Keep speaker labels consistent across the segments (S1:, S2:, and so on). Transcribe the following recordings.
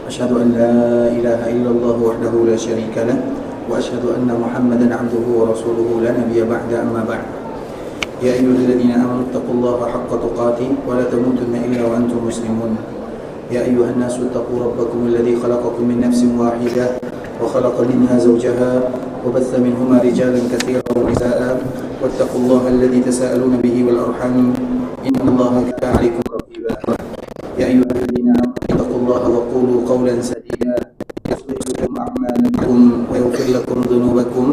S1: أشهد أن لا إله إلا الله وحده لا شريك له وأشهد أن محمدا عبده ورسوله لا نبي بعد أما بعد يا أيها الذين آمنوا اتقوا الله حق تقاته ولا تموتن إلا وأنتم مسلمون يا أيها الناس اتقوا ربكم الذي خلقكم من نفس واحدة وخلق منها زوجها وبث منهما رجالا كثيرا ونساء واتقوا الله الذي تساءلون به والأرحام إن الله كان عليكم رقيبا يا أيها الذين آمنوا اتقوا الله وقولوا قولا سديدا يصلح لكم أعمالكم ويغفر لكم ذنوبكم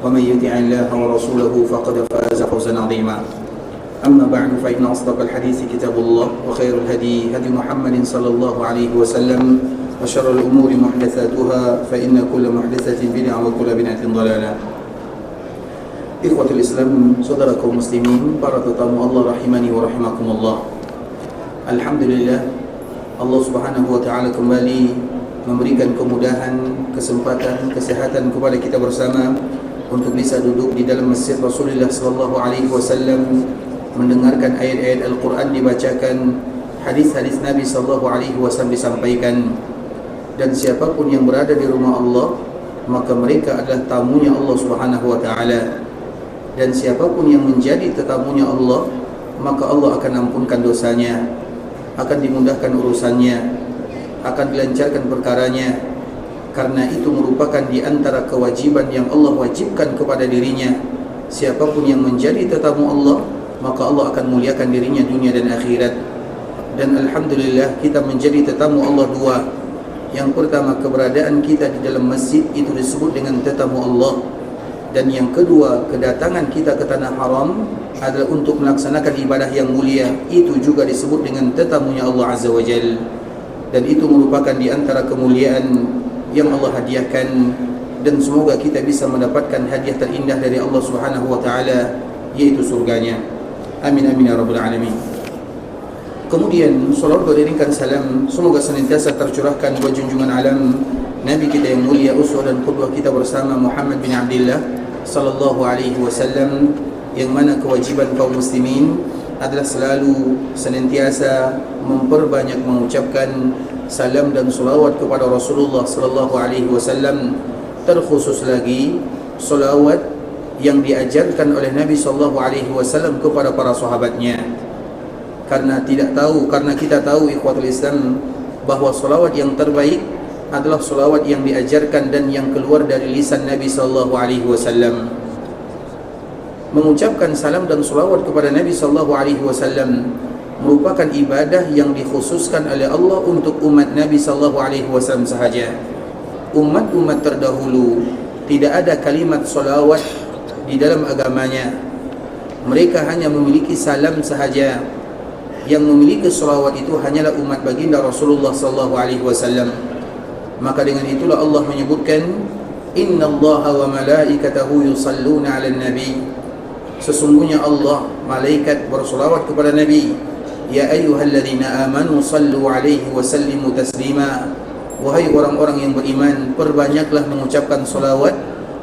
S1: ومن يطع الله ورسوله فقد فاز فوزا عظيما أما بعد فإن أصدق الحديث كتاب الله وخير الهدي هدي محمد صلى الله عليه وسلم وشر الأمور محدثاتها فإن كل محدثة بدعة وكل بدعة ضلالة. Ikhwatul Islam, saudara kaum muslimin, para tetamu Allah rahimani wa rahimakumullah. Alhamdulillah, Allah Subhanahu wa taala kembali memberikan kemudahan, kesempatan, kesehatan kepada kita bersama untuk bisa duduk di dalam masjid Rasulullah sallallahu alaihi wasallam, mendengarkan ayat-ayat Al-Quran dibacakan, hadis-hadis Nabi sallallahu alaihi wasallam disampaikan. Dan siapapun yang berada di rumah Allah, maka mereka adalah tamunya Allah Subhanahu wa taala. Dan siapapun yang menjadi tetamunya Allah, maka Allah akan ampunkan dosanya, akan dimudahkan urusannya, akan dilancarkan perkaranya. Karena itu merupakan di antara kewajiban yang Allah wajibkan kepada dirinya. Siapapun yang menjadi tetamu Allah, maka Allah akan muliakan dirinya dunia dan akhirat. Dan Alhamdulillah, kita menjadi tetamu Allah dua. Yang pertama, keberadaan kita di dalam masjid itu disebut dengan tetamu Allah. Dan yang kedua, kedatangan kita ke tanah haram adalah untuk melaksanakan ibadah yang mulia. Itu juga disebut dengan tetamunya Allah Azza wa Jal. Dan itu merupakan di antara kemuliaan yang Allah hadiahkan. Dan semoga kita bisa mendapatkan hadiah terindah dari Allah Subhanahu wa ta'ala, yaitu surganya. Amin amin ya rabbal alamin. Kemudian salawat beriringkan salam semoga senantiasa tercurahkan buat junjungan alam Nabi kita yang mulia, uswah dan qudwah kita bersama, Muhammad bin Abdullah sallallahu alaihi wasallam, yang mana kewajiban kaum muslimin adalah selalu senantiasa memperbanyak mengucapkan salam dan salawat kepada Rasulullah sallallahu alaihi wasallam, terkhusus lagi salawat yang diajarkan oleh Nabi sallallahu alaihi wasallam kepada para sahabatnya. Karena kita tahu ikhwatul Islam bahawa salawat yang terbaik adalah salawat yang diajarkan dan yang keluar dari lisan Nabi sallallahu alaihi wasallam. Mengucapkan salam dan salawat kepada Nabi sallallahu alaihi wasallam merupakan ibadah yang dikhususkan oleh Allah untuk umat Nabi sallallahu alaihi wasallam sahaja. Umat-umat terdahulu tidak ada kalimat salawat di dalam agamanya. Mereka hanya memiliki salam sahaja. Yang memiliki salawat itu hanyalah umat baginda Rasulullah sallallahu alaihi wasallam. Maka dengan itulah Allah menyebutkan, innallaha wa malaikatahu yusalluna 'alan nabi. Sesungguhnya Allah, malaikat bersalawat kepada Nabi. Ya ayyuhalladzina amanu sallu 'alaihi wa sallimu taslima. Wahai orang-orang yang beriman, perbanyaklah mengucapkan salawat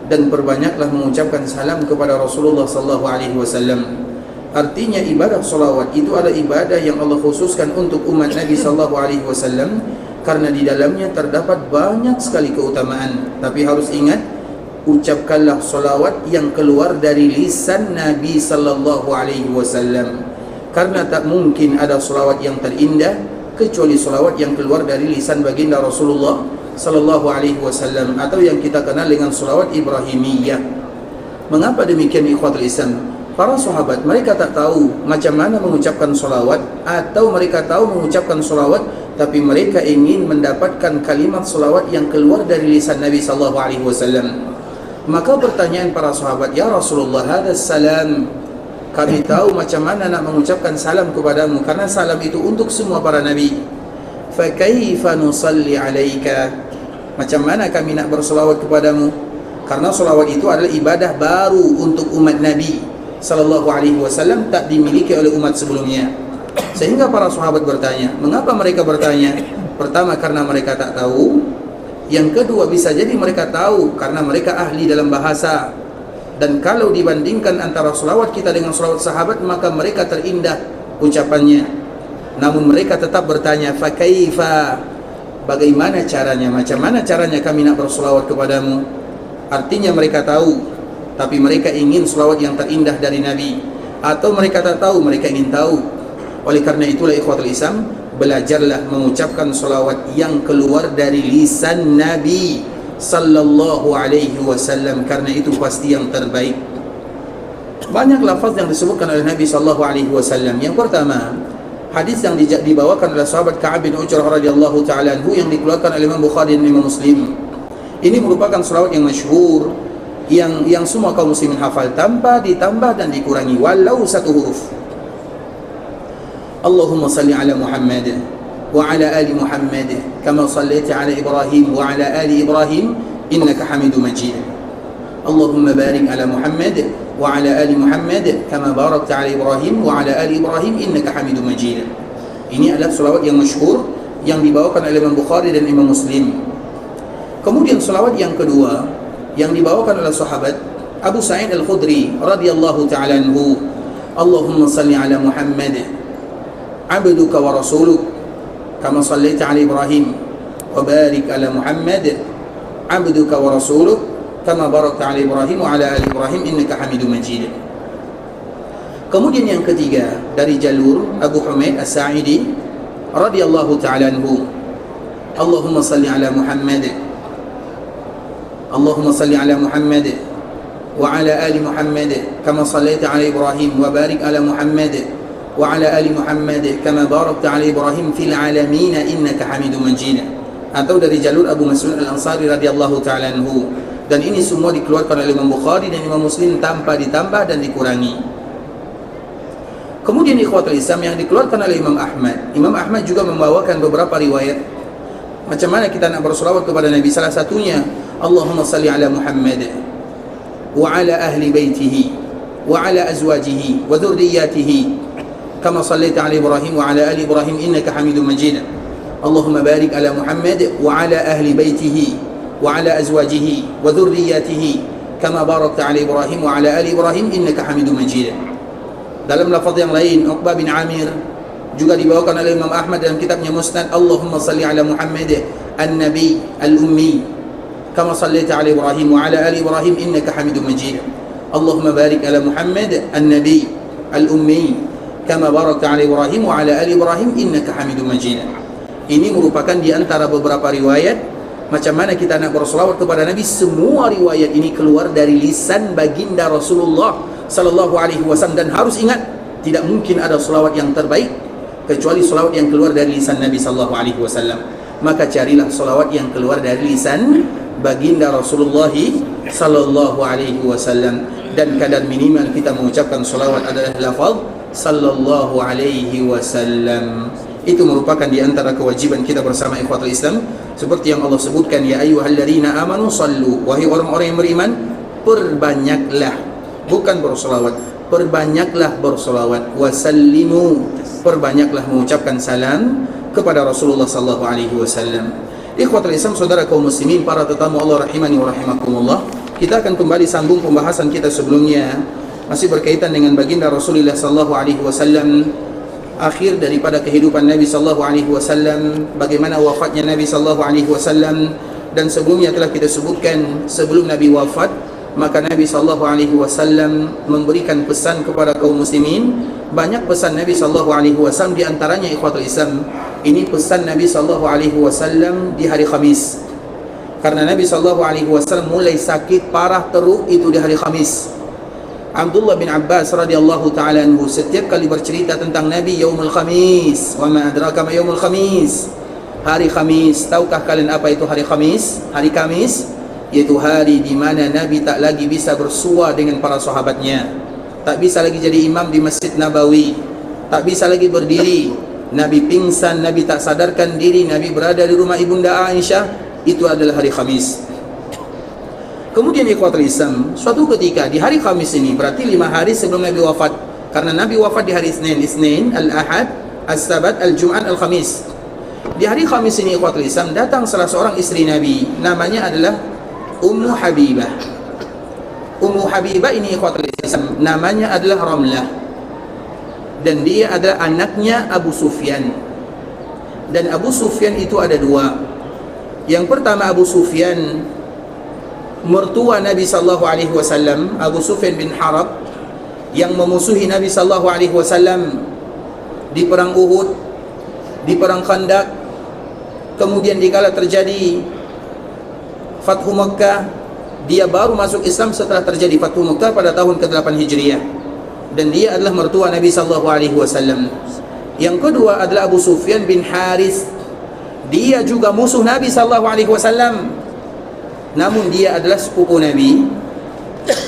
S1: dan perbanyaklah mengucapkan salam kepada Rasulullah sallallahu alaihi wasallam. Artinya ibadah salawat itu adalah ibadah yang Allah khususkan untuk umat Nabi sallallahu alaihi wasallam, karena di dalamnya terdapat banyak sekali keutamaan. Tapi harus ingat, ucapkanlah salawat yang keluar dari lisan Nabi sallallahu alaihi wasallam, karena tak mungkin ada salawat yang terindah kecuali salawat yang keluar dari lisan baginda Rasulullah sallallahu alaihi wasallam, atau yang kita kenal dengan salawat Ibrahimiyah. Mengapa demikian ikhwatul Islam? Para sahabat mereka tak tahu macam mana mengucapkan salawat, atau mereka tahu mengucapkan salawat tapi mereka ingin mendapatkan kalimat salawat yang keluar dari lisan Nabi sallallahu alaihi wasallam. Maka pertanyaan para sahabat, ya Rasulullah, hadas salam, kami tahu macam mana nak mengucapkan salam kepadamu, karena salam itu untuk semua para nabi. Fa kaifa nusalli alaika, macam mana kami nak bersalawat kepadamu? Karena salawat itu adalah ibadah baru untuk umat Nabi sallallahu alaihi wasallam, tak dimiliki oleh umat sebelumnya. Sehingga para sahabat bertanya. Mengapa mereka bertanya? Pertama, karena mereka tak tahu. Yang kedua, bisa jadi mereka tahu karena mereka ahli dalam bahasa. Dan kalau dibandingkan antara salawat kita dengan salawat sahabat, maka mereka terindah ucapannya. Namun mereka tetap bertanya, fa kaifa, bagaimana caranya, macam mana caranya kami nak bersolawat kepadamu. Artinya mereka tahu, tapi mereka ingin solawat yang terindah dari Nabi, atau mereka tak tahu, mereka ingin tahu. Oleh karena itulah ikhwatul Islam, belajarlah mengucapkan solawat yang keluar dari lisan Nabi sallallahu alaihi wasallam, karena itu pasti yang terbaik. Banyak lafaz yang disebutkan oleh Nabi sallallahu alaihi wasallam. Yang pertama, hadis yang dibawakan oleh sahabat Ka'ab bin Ujrah radhiyallahu ta'ala anhu yang dikeluarkan oleh Imam Bukhari dan Imam Muslim. Ini merupakan selawat yang masyhur, yang semua kaum muslimin hafal tanpa ditambah dan dikurangi walau satu huruf. Allahumma salli ala Muhammad wa ala ali Muhammad kama sallaita ala Ibrahim wa ala ali Ibrahim innaka Hamidum Majid. Allahumma barik ala Muhammad wa ala ali Muhammad kama barakta ala Ibrahim wa ala ali Ibrahim innaka Hamidum Majid. Ini adalah selawat yang masyhur yang dibawakan oleh Imam Bukhari dan Imam Muslim. Kemudian selawat yang kedua yang dibawakan oleh sahabat Abu Sa'id Al-Khudri radhiyallahu ta'ala anhu. Allahumma salli ala Muhammad abduka wa rasuluk kama sallaita ala Ibrahim wa barik ala Muhammad abduka wa rasuluk kama barakta ala Ibrahim wa ala ali Ibrahim innaka Hamidum Majid. Kemudian yang ketiga dari jalur Abu Humaid As-Sa'idi radhiyallahu ta'ala anhu. Allahumma salli ala Muhammad, Allahumma salli ala Muhammad wa ala ali Muhammad kama sallaita ala Ibrahim wa barik ala Muhammad wa ala ali Muhammad kama barakta ala Ibrahim fil alamin innaka Hamidum Majid. Atau dari jalur Abu Mas'ud Al-Ansari radhiyallahu ta'ala anhu. Dan ini semua dikeluarkan oleh Imam Bukhari dan Imam Muslim tanpa ditambah dan dikurangi. Kemudian ikhwatul Islam yang dikeluarkan oleh Imam Ahmad. Imam Ahmad juga membawakan beberapa riwayat macam mana kita nak bersolawat kepada Nabi. Salah satunya, Allahumma salli ala Muhammad wa ala ahli baitihi wa ala azwajihi wa dhurriyyatihi kama sallaita ala Ibrahim wa ala ali Ibrahim innaka Hamidum Majid. Allahumma barik ala Muhammad wa ala ahli baitihi wa ala azwajihi wa dhurriyyatihi kama barakta ala Ibrahim wa ala ali Ibrahim innaka Hamidum Majid. Dalam lafaz yang lain, Uqbah bin Amir juga dibawakan oleh Imam Ahmad dalam kitabnya Musnad. Allahumma salli ala Muhammad an-nabi al-ummi kama sallaita ala Ibrahim wa ala ali Ibrahim innaka Hamidum Majid. Allahumma barik ala Muhammad an-nabi al-ummi kama barakta ala Ibrahim wa ala ali Ibrahim innaka Hamidum Majid. Ini merupakan di antara beberapa riwayat macam mana kita nak bersolawat kepada Nabi. Semua riwayat ini keluar dari lisan baginda Rasulullah sallallahu alaihi wasallam. Dan harus ingat, tidak mungkin ada solawat yang terbaik kecuali solawat yang keluar dari lisan Nabi sallallahu alaihi wasallam. Maka carilah solawat yang keluar dari lisan baginda Rasulullah sallallahu alaihi wasallam. Dan kadar minimal kita mengucapkan solawat adalah lafaz sallallahu alaihi wasallam. Itu merupakan di antara kewajiban kita bersama ikhwatul Islam. Seperti yang Allah sebutkan, ya ayyuhalladzina amanu sallu, wahai orang-orang yang beriman, perbanyaklah, bukan bersolawat, perbanyaklah bersolawat, wasallimu, perbanyaklah mengucapkan salam kepada Rasulullah sallallahu alaihi wasallam. Ikhwatul Islam, saudara kaum muslimin, para tetamu Allah rahimani wa rahimakumullah. Kita akan kembali sambung pembahasan kita sebelumnya, masih berkaitan dengan baginda Rasulullah sallallahu alaihi wasallam, akhir daripada kehidupan Nabi sallallahu alaihi wasallam, bagaimana wafatnya Nabi sallallahu alaihi wasallam. Dan sebelumnya telah kita sebutkan, sebelum Nabi wafat, maka Nabi sallallahu alaihi wasallam memberikan pesan kepada kaum muslimin. Banyak pesan Nabi sallallahu alaihi wasallam, di antaranya ikhwatul Islam, ini pesan Nabi sallallahu alaihi wasallam di hari Khamis. Karena Nabi sallallahu alaihi wasallam mulai sakit parah teruk itu di hari Khamis. Abdullah bin Abbas radhiyallahu ta'ala anhu setiap kali bercerita tentang Nabi, yaumul Khamis, wa ma adraka ma yaumul Khamis, hari Khamis. Tahukah kalian apa itu hari Khamis? Hari Kamis yaitu hari di mana Nabi tak lagi bisa bersua dengan para sahabatnya, tak bisa lagi jadi imam di Masjid Nabawi, tak bisa lagi berdiri. Nabi pingsan, Nabi tak sadarkan diri, Nabi berada di rumah ibunda Aisyah. Itu adalah hari Khamis. Kemudian ikhwatul Islam, suatu ketika di hari Khamis ini, berarti 5 hari sebelum Nabi wafat, karena Nabi wafat di hari Isnin, Al-Ahad, As-Sabat, Al-Jum'at, Al-Khamis. Di hari Khamis ini ikhwatul Islam, datang salah seorang istri Nabi, namanya adalah Ummu Habibah. Ummu Habibah ini ikhwatul Islam, namanya adalah Ramlah, dan dia adalah anaknya Abu Sufyan. Dan Abu Sufyan itu ada dua. Yang pertama Abu Sufyan, mertua Nabi sallallahu alaihi wasallam, Abu Sufyan bin Harb, yang memusuhi Nabi sallallahu alaihi wasallam di perang Uhud, di perang Khandaq, kemudian dikala terjadi Fathu Makkah, dia baru masuk Islam setelah terjadi Fathu Makkah pada tahun ke-8 Hijriah, dan dia adalah mertua Nabi sallallahu alaihi wasallam. Yang kedua adalah Abu Sufyan bin Haris, dia juga musuh Nabi sallallahu alaihi wasallam, namun dia adalah sepupu Nabi,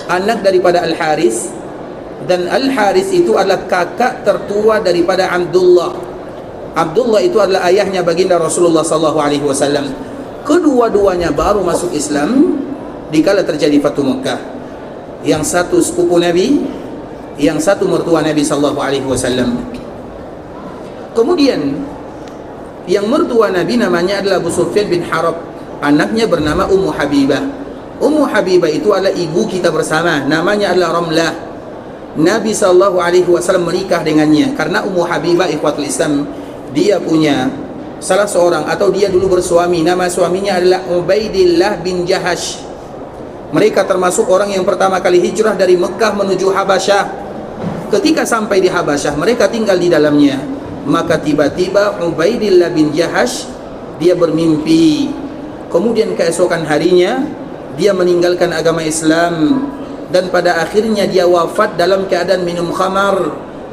S1: anak daripada Al-Haris, dan Al-Haris itu adalah kakak tertua daripada Abdullah. Abdullah itu adalah ayahnya baginda Rasulullah sallallahu alaihi wasallam. Kedua-duanya baru masuk Islam dikala terjadi Fathu Makkah. Yang satu sepupu Nabi, yang satu mertua Nabi sallallahu alaihi wasallam. Kemudian yang mertua Nabi namanya adalah Abu Sufyan bin Harb, anaknya bernama Ummu Habibah. Ummu Habibah itu adalah ibu kita bersama, namanya adalah Ramlah. Nabi sallallahu alaihi wasallam menikah dengannya karena Ummu Habibah, ikhwatul Islam, dia punya salah seorang, atau dia dulu bersuami, nama suaminya adalah Ubaidillah bin Jahash. Mereka termasuk orang yang pertama kali hijrah dari Mekah menuju Habasyah. Ketika sampai di Habasyah, mereka tinggal di dalamnya. Maka tiba-tiba Ubaidillah bin Jahash, dia bermimpi. Kemudian keesokan harinya dia meninggalkan agama Islam, dan pada akhirnya dia wafat dalam keadaan minum khamar,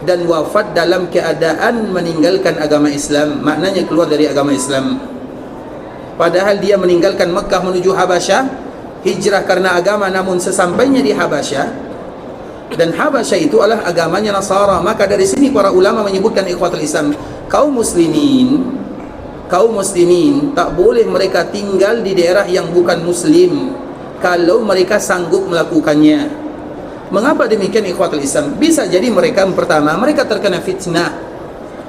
S1: dan wafat dalam keadaan meninggalkan agama Islam, maknanya keluar dari agama Islam. Padahal dia meninggalkan Mekah menuju Habasyah, hijrah karena agama, namun sesampainya di Habasyah, dan Habasyah itu adalah agamanya Nasara. Maka dari sini para ulama menyebutkan, ikhwatul Islam, kaum muslimin tak boleh mereka tinggal di daerah yang bukan muslim kalau mereka sanggup melakukannya. Mengapa demikian, ikhwatul Islam? Bisa jadi mereka, pertama, mereka terkena fitnah,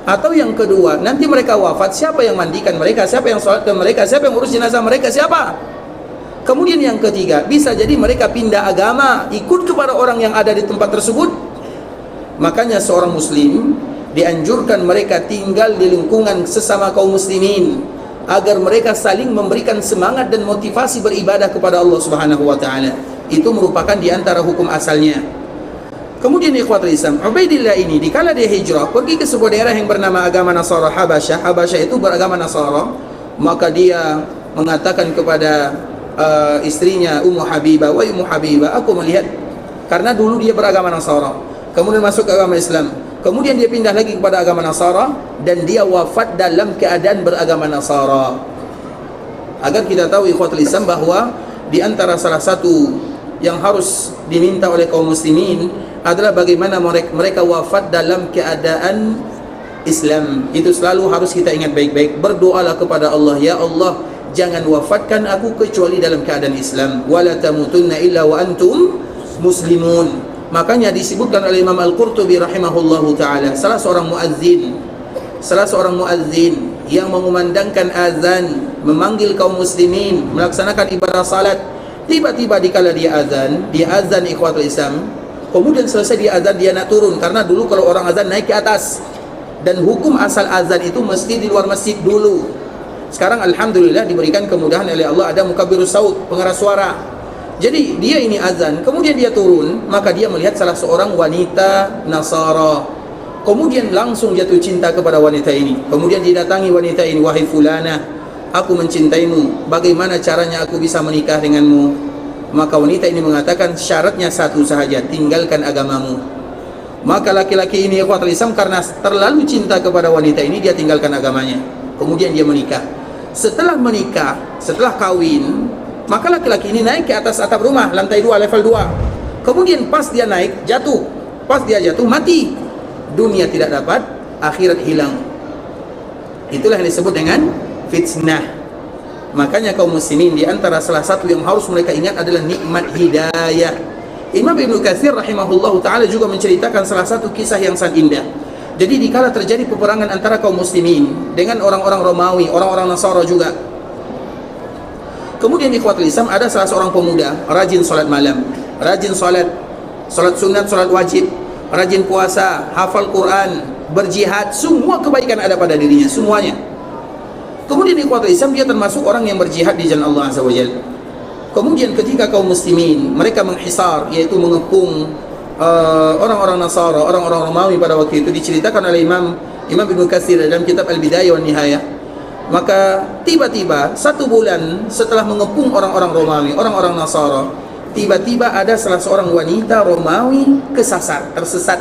S1: atau yang kedua, nanti mereka wafat, siapa yang mandikan mereka, siapa yang sholatkan mereka, siapa yang urus jenazah mereka, siapa? Kemudian yang ketiga, bisa jadi mereka pindah agama, ikut kepada orang yang ada di tempat tersebut. Makanya seorang muslim dianjurkan mereka tinggal di lingkungan sesama kaum muslimin, agar mereka saling memberikan semangat dan motivasi beribadah kepada Allah Subhanahu wa taala. Itu merupakan di antara hukum asalnya. Kemudian ikhwatul Islam, Ubaidillah ini dikala dia hijrah pergi ke sebuah daerah yang bernama agama Nasara, Habasyah. Habasyah itu beragama Nasara. Maka dia mengatakan kepada istrinya Ummu Habibah, "Wahai Ummu Habibah, aku melihat," karena dulu dia beragama Nasara, kemudian masuk ke agama Islam, kemudian dia pindah lagi kepada agama Nasara, dan dia wafat dalam keadaan beragama Nasara. Agar kita tahu, ikhwatul Islam, bahwa di antara salah satu yang harus diminta oleh kaum muslimin adalah bagaimana mereka wafat dalam keadaan Islam. Itu selalu harus kita ingat baik-baik. Berdoalah kepada Allah, ya Allah, jangan wafatkan aku kecuali dalam keadaan Islam. Wala tamutunna illa wa antum muslimun. Makanya disebutkan oleh Imam Al-Qurtubi rahimahullahu taala, salah seorang muazzin yang mengumandangkan azan, memanggil kaum muslimin melaksanakan ibadah salat. Tiba-tiba dikala dia azan ikhwatul Islam, kemudian selesai dia azan, dia nak turun, karena dulu kalau orang azan naik ke atas, dan hukum asal azan itu mesti di luar masjid dulu. Sekarang alhamdulillah diberikan kemudahan oleh Allah, ada mukabbirus saut, pengeras suara. Jadi dia ini azan, kemudian dia turun, maka dia melihat salah seorang wanita Nasara. Kemudian langsung jatuh cinta kepada wanita ini. Kemudian didatangi wanita ini, "Wahai fulana, aku mencintaimu, bagaimana caranya aku bisa menikah denganmu?" Maka wanita ini mengatakan, "Syaratnya satu sahaja, tinggalkan agamamu." Maka laki-laki ini, ikhwatul Islam, karena terlalu cinta kepada wanita ini, dia tinggalkan agamanya. Kemudian dia menikah. Setelah menikah, setelah kawin, maka laki-laki ini naik ke atas atap rumah, lantai 2, level 2. Kemudian pas dia naik, jatuh. Pas dia jatuh, mati. Dunia tidak dapat, akhirat hilang. Itulah yang disebut dengan fitnah. Makanya kaum muslimin, di antara salah satu yang harus mereka ingat adalah nikmat hidayah. Imam Ibnu Katsir rahimahullahu taala juga menceritakan salah satu kisah yang sangat indah. Jadi dikala terjadi peperangan antara kaum muslimin dengan orang-orang Romawi, orang-orang Nasara juga. Kemudian di ikhwatul Islam, ada salah seorang pemuda rajin salat malam, rajin salat sunat, salat wajib, rajin puasa, hafal Quran, berjihad, semua kebaikan ada pada dirinya, semuanya. Kemudian ikhwatul Islam, dia termasuk orang yang berjihad di jalan Allah Azza wa Jalla. Kemudian ketika kaum muslimin mereka menghisar, yaitu mengepung orang-orang Nasara, orang-orang Romawi pada waktu itu, diceritakan oleh Imam Ibnu Katsir dalam kitab Al-Bidayah wan Nihayah. Maka tiba-tiba 1 bulan setelah mengepung orang-orang Romawi, orang-orang Nasara, tiba-tiba ada salah seorang wanita Romawi tersesat.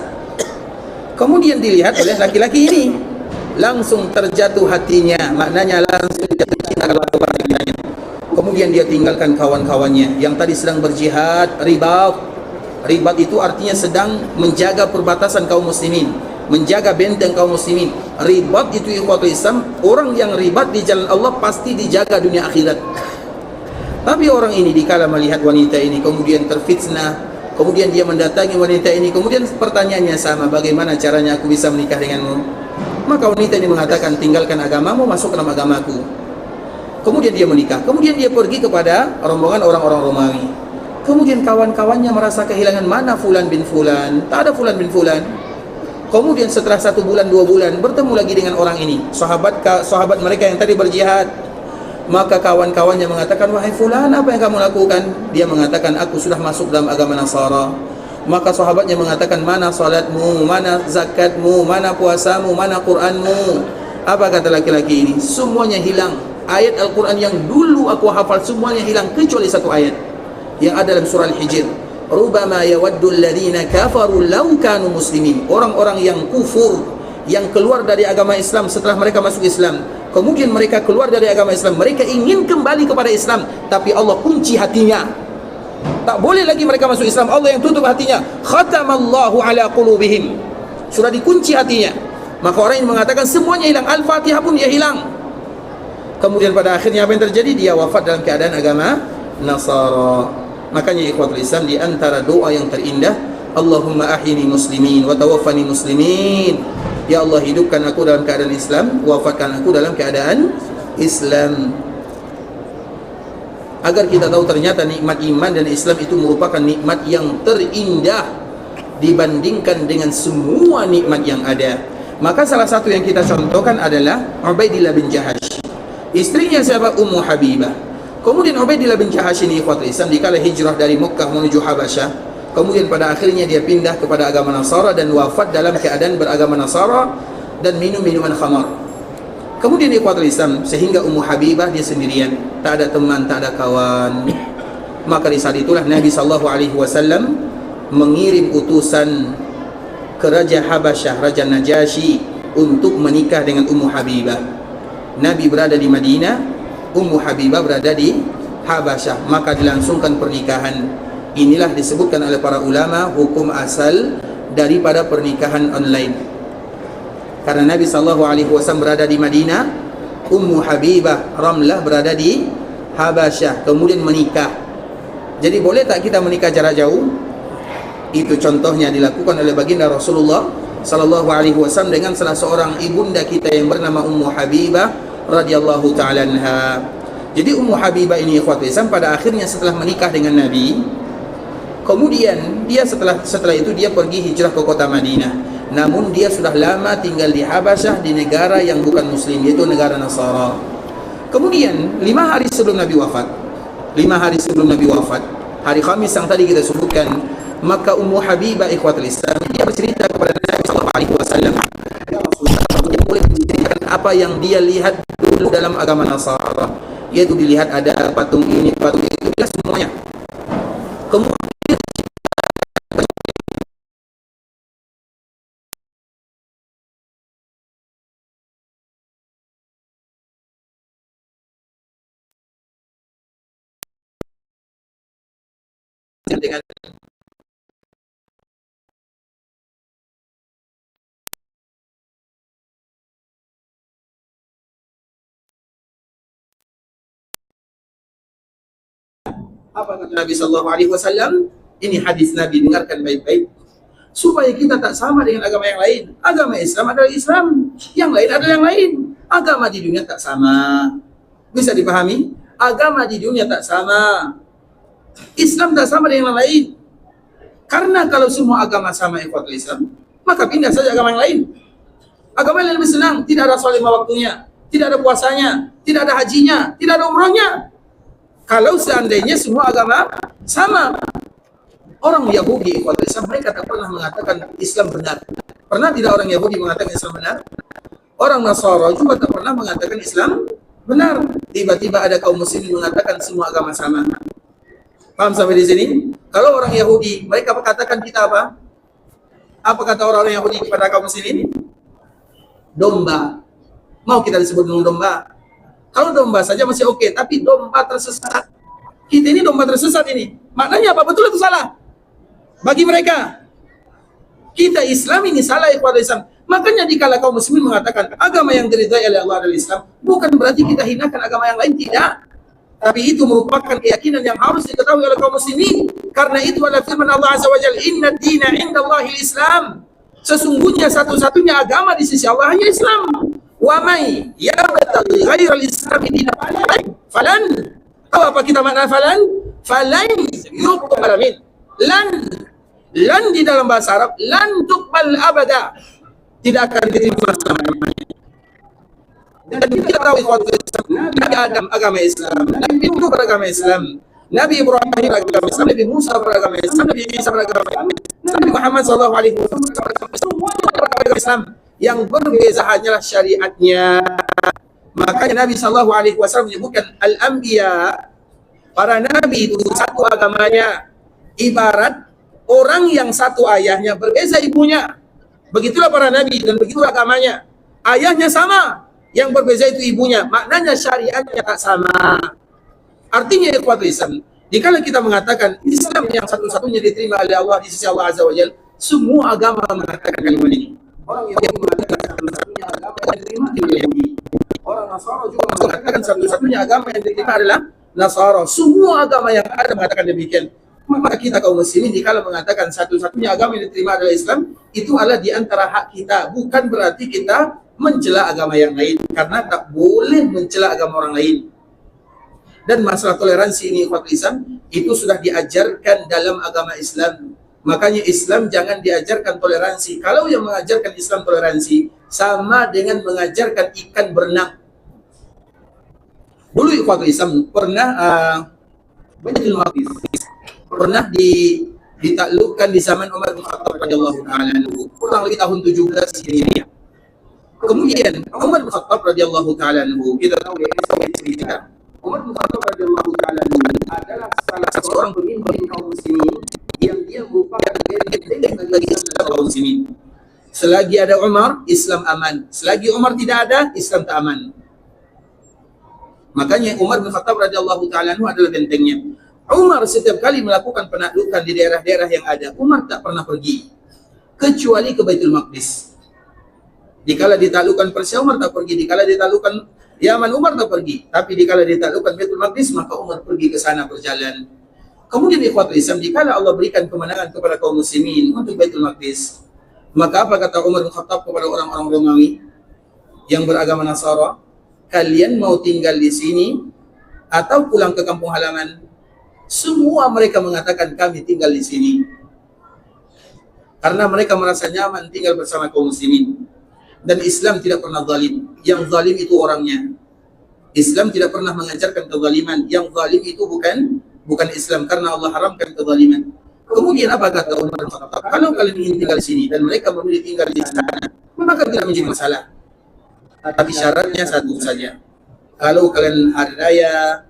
S1: Kemudian dilihat oleh laki-laki ini, langsung terjatuh hatinya, maknanya langsung jatuh cinta kepada wanitanya. Kemudian dia tinggalkan kawan-kawannya yang tadi sedang berjihad, ribat itu artinya sedang menjaga perbatasan kaum muslimin, menjaga benteng kaum muslimin. Ribat itu ikhwatul Islam, orang yang ribat di jalan Allah pasti dijaga dunia akhirat. Tapi orang ini dikala melihat wanita ini kemudian terfitnah, kemudian dia mendatangi wanita ini, kemudian pertanyaannya sama, bagaimana caranya aku bisa menikah denganmu? Maka wanita ini mengatakan, tinggalkan agamamu, masuk ke dalam agamaku. Kemudian dia menikah, kemudian dia pergi kepada rombongan orang-orang Romawi. Kemudian kawan-kawannya merasa kehilangan, mana Fulan bin Fulan, tak ada Fulan bin Fulan. Kemudian setelah 1 bulan 2 bulan bertemu lagi dengan orang ini, sahabat mereka yang tadi berjihad. Maka kawan-kawannya mengatakan, wahai Fulan, apa yang kamu lakukan? Dia mengatakan, aku sudah masuk dalam agama Nasara. Maka sahabatnya mengatakan, mana salatmu, mana zakatmu, mana puasamu, mana Qur'anmu? Apa kata laki-laki ini? Semuanya hilang. Ayat Al-Quran yang dulu aku hafal semuanya hilang, kecuali 1 ayat yang ada dalam surah Al-Hijr. Rubama yawaddul ladzina kafaru law kanu muslimin. Orang-orang yang kufur, yang keluar dari agama Islam setelah mereka masuk Islam, kemudian mereka keluar dari agama Islam, mereka ingin kembali kepada Islam, tapi Allah kunci hatinya. Tak boleh lagi mereka masuk Islam, Allah yang tutup hatinya. Khatamallahu ala qulubihim. Sudah dikunci hatinya. Maka orang yang mengatakan semuanya hilang, Al-Fatihah pun dia hilang. Kemudian pada akhirnya apa yang terjadi? Dia wafat dalam keadaan agama Nasara. Makanya ikhwatul Islam, di antara doa yang terindah, Allahumma ahyini muslimin wa tawaffani muslimin. Ya Allah, hidupkan aku dalam keadaan Islam, wafatkan aku dalam keadaan Islam. Agar kita tahu ternyata nikmat iman dan Islam itu merupakan nikmat yang terindah dibandingkan dengan semua nikmat yang ada. Maka salah satu yang kita contohkan adalah Ubaidillah bin Jahash. Istrinya siapa? Ummu Habibah. Kemudian Ubaidillah bin Jahash ini ikhwatul Islam dikala hijrah dari Mekah menuju Habasyah, kemudian pada akhirnya dia pindah kepada agama Nasara dan wafat dalam keadaan beragama Nasara dan minum minuman khamar. Kemudian ikhwatul Islam, sehingga Ummu Habibah dia sendirian, tak ada teman, tak ada kawan. Maka di saat itulah Nabi SAW mengirim utusan ke Raja Habasyah, Raja Najasyi, untuk menikah dengan Ummu Habibah. Nabi berada di Madinah, Ummu Habibah berada di Habasyah, maka dilangsungkan pernikahan. Inilah disebutkan oleh para ulama hukum asal daripada pernikahan online. Karena Nabi SAW berada di Madinah, Ummu Habibah Ramlah berada di Habasyah, kemudian menikah. Jadi boleh tak kita menikah jarak jauh? Itu contohnya dilakukan oleh baginda Rasulullah SAW dengan salah seorang ibunda kita yang bernama Ummu Habibah radhiyallahu ta'ala anha. Jadi Ummu Habibah ini ikhwatul Islam pada akhirnya setelah menikah dengan Nabi, kemudian dia setelah itu dia pergi hijrah ke kota Madinah. Namun dia sudah lama tinggal di Habasyah, di negara yang bukan muslim, yaitu negara Nasara. Kemudian 5 hari sebelum Nabi wafat, hari Khamis yang tadi kita sebutkan, maka Ummu Habibah ikhwatul Islam dia bercerita kepada Nabi SAW, ya Rasulullah, dia boleh menceritakan apa yang dia lihat dulu dalam agama Nasara, yaitu dilihat ada patung ini, patung itu, dia semuanya. Kemudian dengan apa kata Nabi SAW? Ini hadis Nabi, dengarkan baik-baik, supaya kita tak sama dengan agama yang lain. Agama Islam adalah Islam, yang lain adalah yang lain. Agama di dunia tak sama. Bisa dipahami? Agama di dunia tak sama, Islam tak sama dengan yang lain. Karena kalau semua agama sama ikhwatul Islam, maka pindah saja agama yang lain. Agama yang lain lebih senang, tidak ada soal 5 waktunya. tidak ada puasanya, tidak ada hajinya, tidak ada umrahnya. Kalau seandainya semua agama sama. Orang Yahudi, mereka tak pernah mengatakan Islam benar. Pernah tidak orang Yahudi mengatakan Islam benar? Orang Nasara juga tak pernah mengatakan Islam benar. Tiba-tiba ada kaum muslimin mengatakan semua agama sama. Paham sampai di sini? Kalau orang Yahudi, mereka katakan kita apa? Apa kata orang-orang Yahudi kepada kaum muslimin? Domba. Mau kita disebut domba? Kalau domba saja masih oke, tapi domba tersesat. Kita ini domba tersesat ini. Maknanya apa? Betul atau salah? Bagi mereka, kita Islam ini salah kepada Islam. Makanya dikala kaum muslimin mengatakan agama yang diridhai oleh Allah adalah Islam, bukan berarti kita hinakan agama yang lain, tidak. Tapi itu merupakan keyakinan yang harus diketahui oleh kaum muslimin. Karena itu adalah firman Allah Azza wa Jalla, "Inna ad-dina 'indallahil Islam." Sesungguhnya satu-satunya agama di sisi Allah hanya Islam. Wa may yabtaghi ghairal Islam dinan falan. Tahu apa kita makna falan? Falan yuqbal min. Lan di dalam bahasa Arab, lan tuqbal abada, tidak akan diterima selamanya. Dan kita tahu Nabi Adam agama Islam, Nabi Nuh beragama Islam, Nabi Ibrahim beragama Islam, Nabi Musa beragama Islam, Nabi Isa beragama Islam, Nabi Muhammad SAW beragama Islam. Yang berbeza hanyalah syariatnya. Makanya Nabi SAW menyebutkan al-anbiya, para nabi itu satu agamanya. Ibarat orang yang satu ayahnya berbeza ibunya. Begitulah para nabi dan begitu agamanya. Ayahnya sama, yang berbeza itu ibunya. Maknanya syariatnya tak sama. Artinya ikhwatul Islam, jika kita mengatakan Islam yang satu-satunya diterima oleh Allah di sisi Allah Azza wa Jalla, semua agama mengatakan kalimat ini. Orang yang mengatakan satu-satunya agama yang diterima oleh Yahudi. Orang Nasara juga mengatakan satu-satunya agama yang diterima adalah Nasara. Semua agama yang ada mengatakan demikian. Maka kita kaum muslimin dikala mengatakan satu-satunya agama yang diterima adalah Islam, itu adalah di antara hak kita. Bukan berarti kita mencela agama yang lain, karena tak boleh mencela agama orang lain. Dan masalah toleransi ini ikhwatul Islam, itu sudah diajarkan dalam agama Islam. Makanya Islam jangan diajarkan toleransi. Kalau yang mengajarkan Islam toleransi, sama dengan mengajarkan ikan berenang. Dulu ikhwatul Islam pernah Baitul Maqdis pernah ditaklukkan di zaman Umar bin Khattab radhiyallahu taala anhu, kurang lebih tahun 17 Hijriah. Kemudian Umar bin Khattab radhiyallahu taala anhu, kita tahu ya, cerita Umar bin Khattab radhiyallahu taala anhu adalah salah seorang pemimpin kaum muslimin yang dia merupakan benteng bagi Islam kaum muslimin. Selagi ada Umar, Islam aman. Selagi Umar tidak ada, Islam tak aman. Makanya Umar bin Khattab radhiyallahu taala anhu adalah bentengnya. Umar setiap kali melakukan penaklukan di daerah-daerah yang ada, Umar tak pernah pergi kecuali ke Baitul Maqdis. Dikala ditaklukkan Persia, Umar tak pergi. Dikala ditaklukkan Yaman, Umar tak pergi. Tapi dikala ditaklukkan Baitul Maqdis, maka Umar pergi ke sana berjalan. Kemudian ikhwatul Islam, dikala Allah berikan kemenangan kepada kaum muslimin untuk Baitul Maqdis, maka apa kata Umar bin Khattab kepada orang-orang Romawi yang beragama Nasara? Kalian mau tinggal di sini atau pulang ke kampung halaman? Semua mereka mengatakan kami tinggal di sini. Karena mereka merasa nyaman tinggal bersama kaum muslimin. Dan Islam tidak pernah zalim. Yang zalim itu orangnya. Islam tidak pernah mengajarkan kezaliman. Yang zalim itu bukan Islam, karena Allah haramkan kezaliman. Kemudian apa kata Umar bin Khattab? Kalau kalian ingin tinggal di sini dan mereka memilih tinggal di sana, maka tidak menjadi masalah. Tapi syaratnya satu saja. Kalau kalian hari raya,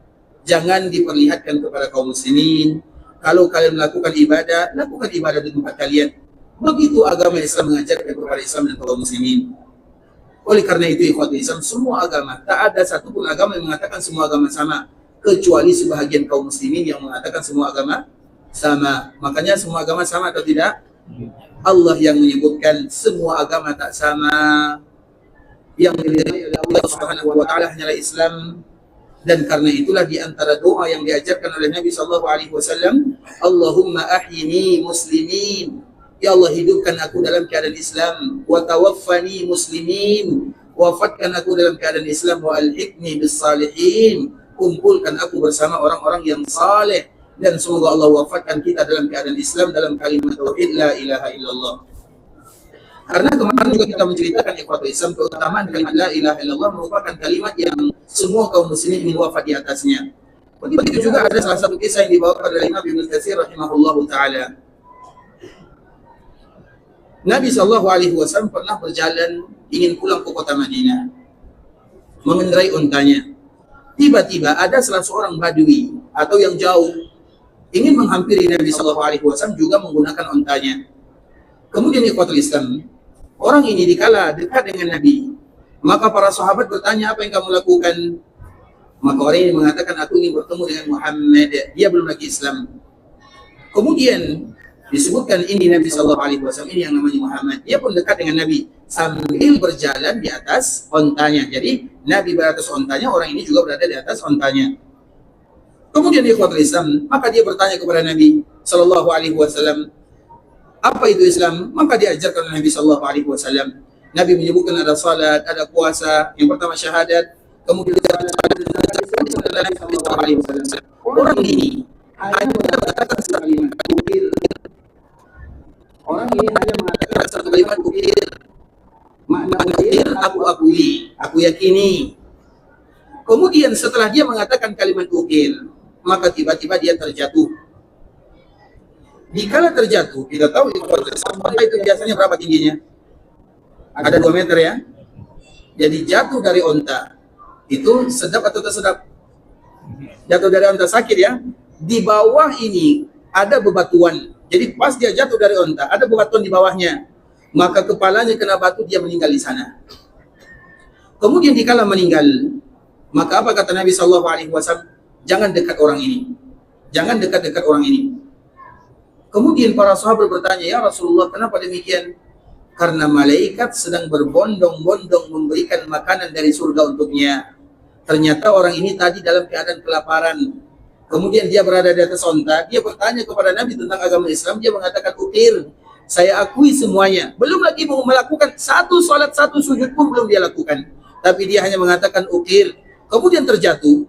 S1: jangan diperlihatkan kepada kaum muslimin. Kalau kalian melakukan ibadah, lakukan ibadah di tempat kalian. Begitu agama Islam mengajarkan kepada Islam dan kaum muslimin. Oleh karena itu ikhwatul Islam, semua agama, tak ada satupun agama yang mengatakan semua agama sama, kecuali sebahagian kaum muslimin yang mengatakan semua agama sama. Makanya semua agama sama atau tidak? Allah yang menyebutkan semua agama tak sama. Yang diridhai oleh Allah Subhanahu wa taala hanyalah Islam. Dan karena itulah di antara doa yang diajarkan oleh Nabi sallallahu alaihi wasallam, Allahumma ahyini muslimin. Ya Allah, hidupkan aku dalam keadaan Islam, wa tawaffani muslimin. Wafatkan aku dalam keadaan Islam, wa alhiqni bis salihin. Kumpulkan aku bersama orang-orang yang saleh, dan semoga Allah wafatkan kita dalam keadaan Islam dalam kalimat tauhid la ilaha illallah. Karena kemarin juga kita menceritakan ikhwatul Islam keutamaan kalimat la ilaha illallah merupakan kalimat yang semua kaum muslimin ingin wafat di atasnya. Begitu juga ada salah satu kisah yang dibawakan oleh Imam Ibnu Katsir rahimahullahu taala. Nabi SAW pernah berjalan ingin pulang ke kota Madinah, mengendarai untanya. Tiba-tiba ada salah seorang badui atau yang jauh ingin menghampiri Nabi SAW juga menggunakan untanya. Kemudian ikhwatul Islam, orang ini dikala dekat dengan Nabi, maka para sahabat bertanya, apa yang kamu lakukan? Maka orang ini mengatakan, aku ingin bertemu dengan Muhammad, dia belum lagi Islam. Kemudian disebutkan ini Nabi SAW, ini yang namanya Muhammad. Dia pun dekat dengan Nabi sambil berjalan di atas ontanya. Jadi Nabi beratas ontanya, orang ini juga berada di atas ontanya. Kemudian ikhwatul Islam, maka dia bertanya kepada Nabi SAW, apa itu Islam? Maka diajarkan oleh Nabi SAW. Nabi menyebutkan ada salat, ada puasa. Yang pertama syahadat, kemudian Nabi SAW. Orang ini hanya mengatakan satu kalimat ukir. Orang ini hanya mengatakan satu kalimat ukir. Makna ukir, aku akui, aku yakini. Kemudian setelah dia mengatakan kalimat ukir, maka tiba-tiba dia terjatuh. Dikala terjatuh, kita tahu itu biasanya berapa tingginya? Ada 2 meter ya. Jadi jatuh dari onta itu sedap atau tak sedap? Jatuh dari onta sakit ya. Di bawah ini ada bebatuan. Jadi pas dia jatuh dari onta, ada bebatuan di bawahnya. Maka kepalanya kena batu, dia meninggal di sana. Kemudian dikala meninggal, maka apa kata Nabi SAW? Jangan dekat orang ini. Jangan dekat-dekat orang ini. Kemudian para sahabat bertanya, ya Rasulullah, kenapa demikian? Karena malaikat sedang berbondong-bondong memberikan makanan dari surga untuknya. Ternyata orang ini tadi dalam keadaan kelaparan. Kemudian dia berada di atas onta, dia bertanya kepada Nabi tentang agama Islam, dia mengatakan, ukir, saya akui semuanya. Belum lagi mau melakukan satu salat, satu sujud pun belum dia lakukan. Tapi dia hanya mengatakan ukir. Kemudian terjatuh,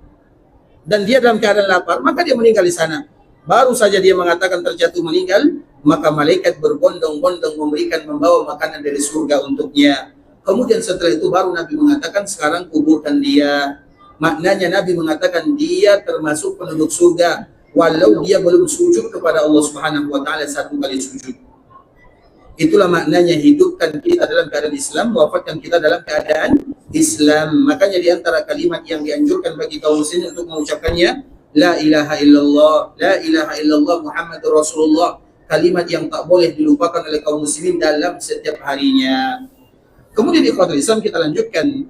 S1: dan dia dalam keadaan lapar, maka dia meninggal di sana. Baru saja dia mengatakan terjatuh meninggal, maka malaikat berbondong-bondong membawa makanan dari surga untuknya. Kemudian setelah itu baru Nabi mengatakan, sekarang kuburkan dia. Maknanya Nabi mengatakan dia termasuk penduduk surga, walau dia belum sujud kepada Allah Subhanahu wa Ta'ala 1 kali sujud. Itulah maknanya, hidupkan kita dalam keadaan Islam, wafatkan kita dalam keadaan Islam. Makanya di antara kalimat yang dianjurkan bagi kaum muslimin untuk mengucapkannya, La ilaha illallah, La ilaha illallah Muhammadur Rasulullah. Kalimat yang tak boleh dilupakan oleh kaum muslimin dalam setiap harinya. Kemudian di ikhwatul Islam kita lanjutkan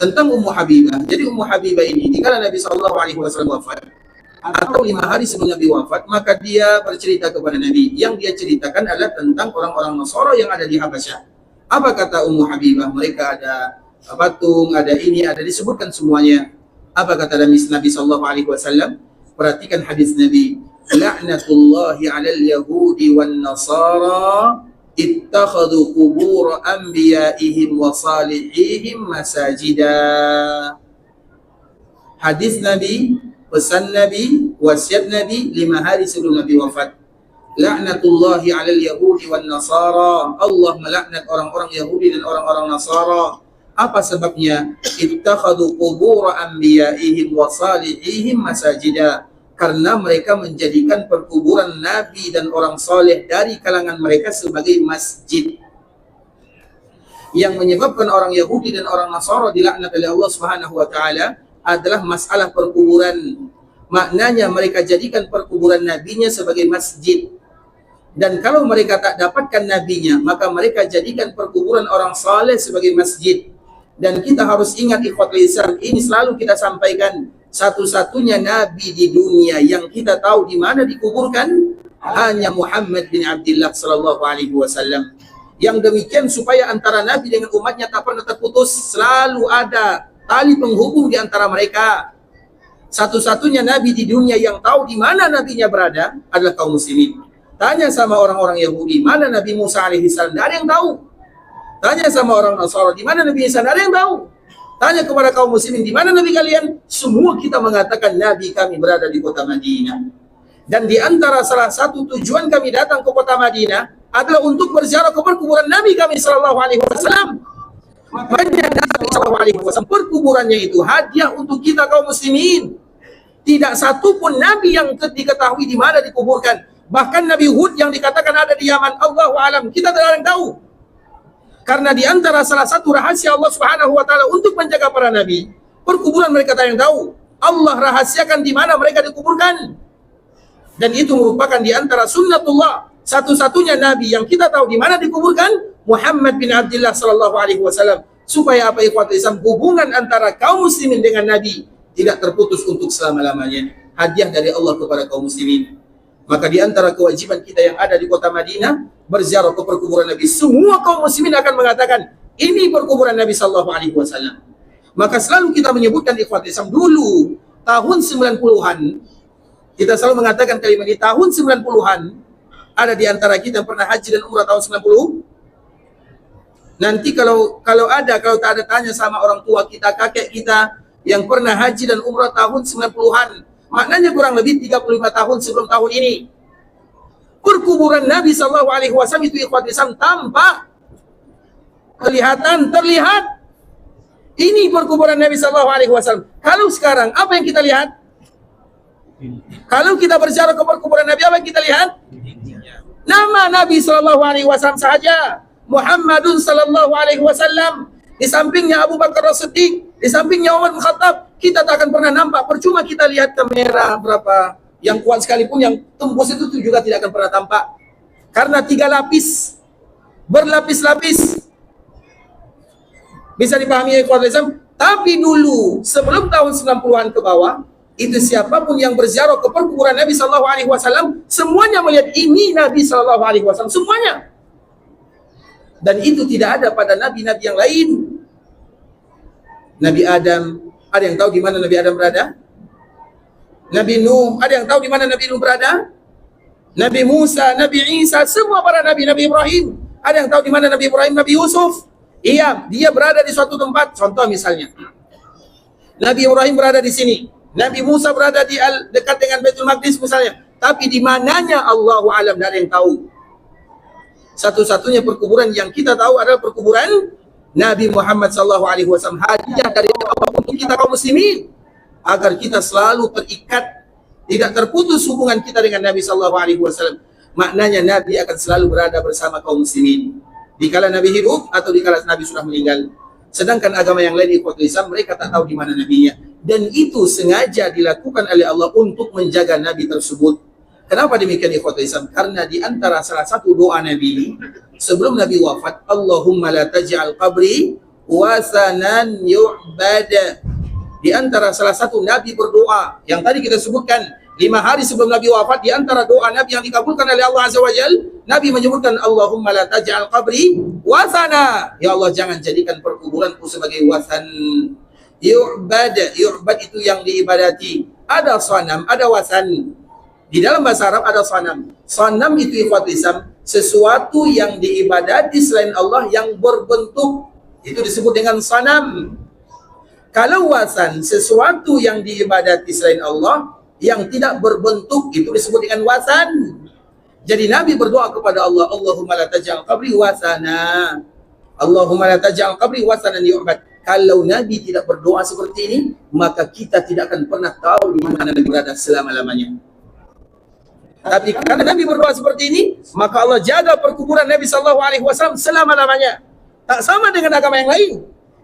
S1: tentang Ummu Habibah. Jadi Ummu Habibah ini, jika Nabi SAW wafat, atau 5 hari sebelum Nabi wafat, maka dia bercerita kepada Nabi. Yang dia ceritakan adalah tentang orang-orang Nasara yang ada di Habasyah. Apa kata Ummu Habibah? Mereka ada patung, ada ini, ada disebutkan semuanya. Apa kata Nabi SAW? Perhatikan hadis Nabi. La'natullahi 'alal yahudi wan nasara ittakhadhu qubur anbiya'ihim wa salihihim masajida. Hadis Nabi, pesan Nabi, wasiat Nabi 5 hari sebelum Nabi wafat. La'natullahi 'alal yahudi wan nasara. Allah melaknat orang-orang Yahudi dan orang-orang Nasara. Apa sebabnya? Ittakhadhu qubur anbiya'ihim wa salihihim masajida. Karena mereka menjadikan perkuburan Nabi dan orang saleh dari kalangan mereka sebagai masjid. Yang menyebabkan orang Yahudi dan orang Nasara dilaknat oleh Allah Subhanahu wa Ta'ala adalah masalah perkuburan. Maknanya mereka jadikan perkuburan nabinya sebagai masjid. Dan kalau mereka tak dapatkan nabinya, maka mereka jadikan perkuburan orang saleh sebagai masjid. Dan kita harus ingat ikhwatul Islam, ini selalu kita sampaikan, satu-satunya nabi di dunia yang kita tahu di mana dikuburkan hanya Muhammad bin Abdullah sallallahu alaihi wasallam. Yang demikian supaya antara nabi dengan umatnya tak pernah terputus, selalu ada tali penghubung di antara mereka. Satu-satunya nabi di dunia yang tahu di mana nabinya berada adalah kaum muslimin. Tanya sama orang-orang Yahudi, mana Nabi Musa alaihi salam? Tidak ada yang tahu. Tanya sama orang Nasara, di mana Nabi Isa? Tidak ada yang tahu. Tanya kepada kaum muslimin, di mana Nabi kalian? Semua kita mengatakan Nabi kami berada di kota Madinah. Dan di antara salah satu tujuan kami datang ke kota Madinah adalah untuk berziarah ke perkuburan Nabi kami sallallahu alaihi wasallam. Makanya Nabi sallallahu alaihi wasallam perkuburannya itu hadiah untuk kita kaum muslimin. Tidak satu pun Nabi yang diketahui di mana dikuburkan. Bahkan Nabi Hud yang dikatakan ada di Yaman, Allahu alam, kita tidak ada yang tahu. Karena di antara salah satu rahasia Allah Subhanahu wa taala untuk menjaga para nabi, perkuburan mereka tak yang tahu. Allah rahasiakan di mana mereka dikuburkan. Dan itu merupakan di antara sunnatullah. Satu-satunya nabi yang kita tahu di mana dikuburkan, Muhammad bin Abdullah sallallahu alaihi wasallam. Supaya apa ikhwatul Islam, hubungan antara kaum muslimin dengan nabi tidak terputus untuk selama-lamanya. Hadiah dari Allah kepada kaum muslimin. Maka di antara kewajiban kita yang ada di kota Madinah, berziarah ke perkuburan Nabi. Semua kaum muslimin akan mengatakan, ini perkuburan Nabi sallallahu alaihi wasallam. Maka selalu kita menyebutkan ikhwatul Islam dulu tahun 90-an. Kita selalu mengatakan kalimat ini, tahun 90-an ada di antara kita yang pernah haji dan umrah tahun 90. Nanti kalau tak ada tanya sama orang tua kita, kakek kita yang pernah haji dan umrah tahun 90-an. Maknanya kurang lebih 35 tahun sebelum tahun ini. Perkuburan Nabi sallallahu alaihi wasallam itu ikhwatul Islam tampak, terlihat. Ini perkuburan Nabi sallallahu alaihi wasallam. Kalau sekarang apa yang kita lihat? Kalau kita berziarah ke perkuburan Nabi, apa yang kita lihat? Nama Nabi sallallahu alaihi wasallam saja, Muhammadun sallallahu alaihi wasallam. Di sampingnya Abu Bakar As-Siddiq, di sampingnya Umar bin Khattab. Kita tak akan pernah nampak. Percuma kita lihat kamera berapa yang kuat sekalipun, yang tembus itu juga tidak akan pernah tampak. Karena 3 lapis, berlapis-lapis. Bisa dipahami ya ikhwatul Islam? Tapi dulu, sebelum tahun 90-an ke bawah, itu siapapun yang berziarah ke perkuburan Nabi sallallahu alaihi wasallam, semuanya melihat ini Nabi sallallahu alaihi wasallam, semuanya. Dan itu tidak ada pada nabi-nabi yang lain. Nabi Adam, ada yang tahu di mana Nabi Adam berada? Nabi Nuh, ada yang tahu di mana Nabi Nuh berada? Nabi Musa, Nabi Isa, semua para nabi, Nabi Ibrahim, ada yang tahu di mana Nabi Ibrahim, Nabi Yusuf? Iya, dia berada di suatu tempat. Contoh misalnya, Nabi Ibrahim berada di sini, Nabi Musa berada di dekat dengan Baitul Maqdis misalnya. Tapi di mananya Allahu alam, tidak ada yang tahu. Satu-satunya perkuburan yang kita tahu adalah perkuburan Nabi Muhammad sallallahu alaihi wasallam. Hadiah dari Allah untuk kita kaum muslimin agar kita selalu terikat, tidak terputus hubungan kita dengan Nabi sallallahu alaihi wasallam. Maknanya Nabi akan selalu berada bersama kaum muslimin dikala Nabi hidup atau dikala Nabi sudah meninggal. Sedangkan agama yang lain ikhwatul Islam, mereka tak tahu di mana nabinya. Dan itu sengaja dilakukan oleh Allah untuk menjaga Nabi tersebut. Kenapa demikian ikhwatul Islam? Karena di antara salah satu doa Nabi sebelum Nabi wafat, Allahumma la taj'al qabri wasanan yu'bada. Di antara salah satu Nabi berdoa yang tadi kita sebutkan 5 hari sebelum Nabi wafat, di antara doa Nabi yang dikabulkan oleh Allah Azza wa Jal, Nabi menyebutkan Allahumma la taj'al qabri wasana. Ya Allah, jangan jadikan perkuburanku sebagai wasan. Yu'bada, yu'bad itu yang diibadati. Ada sanam, ada wasan. Di dalam bahasa Arab ada sanam. Sanam itu ikhwatul Islam, sesuatu yang diibadati selain Allah yang berbentuk, itu disebut dengan sanam. Kalau wasan, sesuatu yang diibadati selain Allah yang tidak berbentuk, itu disebut dengan wasan. Jadi Nabi berdoa kepada Allah, Allahumma la taj'al qabri wasana. Allahumma la taj'al qabri wasanan yu'bad. Kalau Nabi tidak berdoa seperti ini, maka kita tidak akan pernah tahu di mana Nabi berada selama-lamanya. Tapi karena Nabi berdoa seperti ini, maka Allah jaga perkuburan Nabi sallallahu alaihi wasallam selama-lamanya. Tak sama dengan agama yang lain.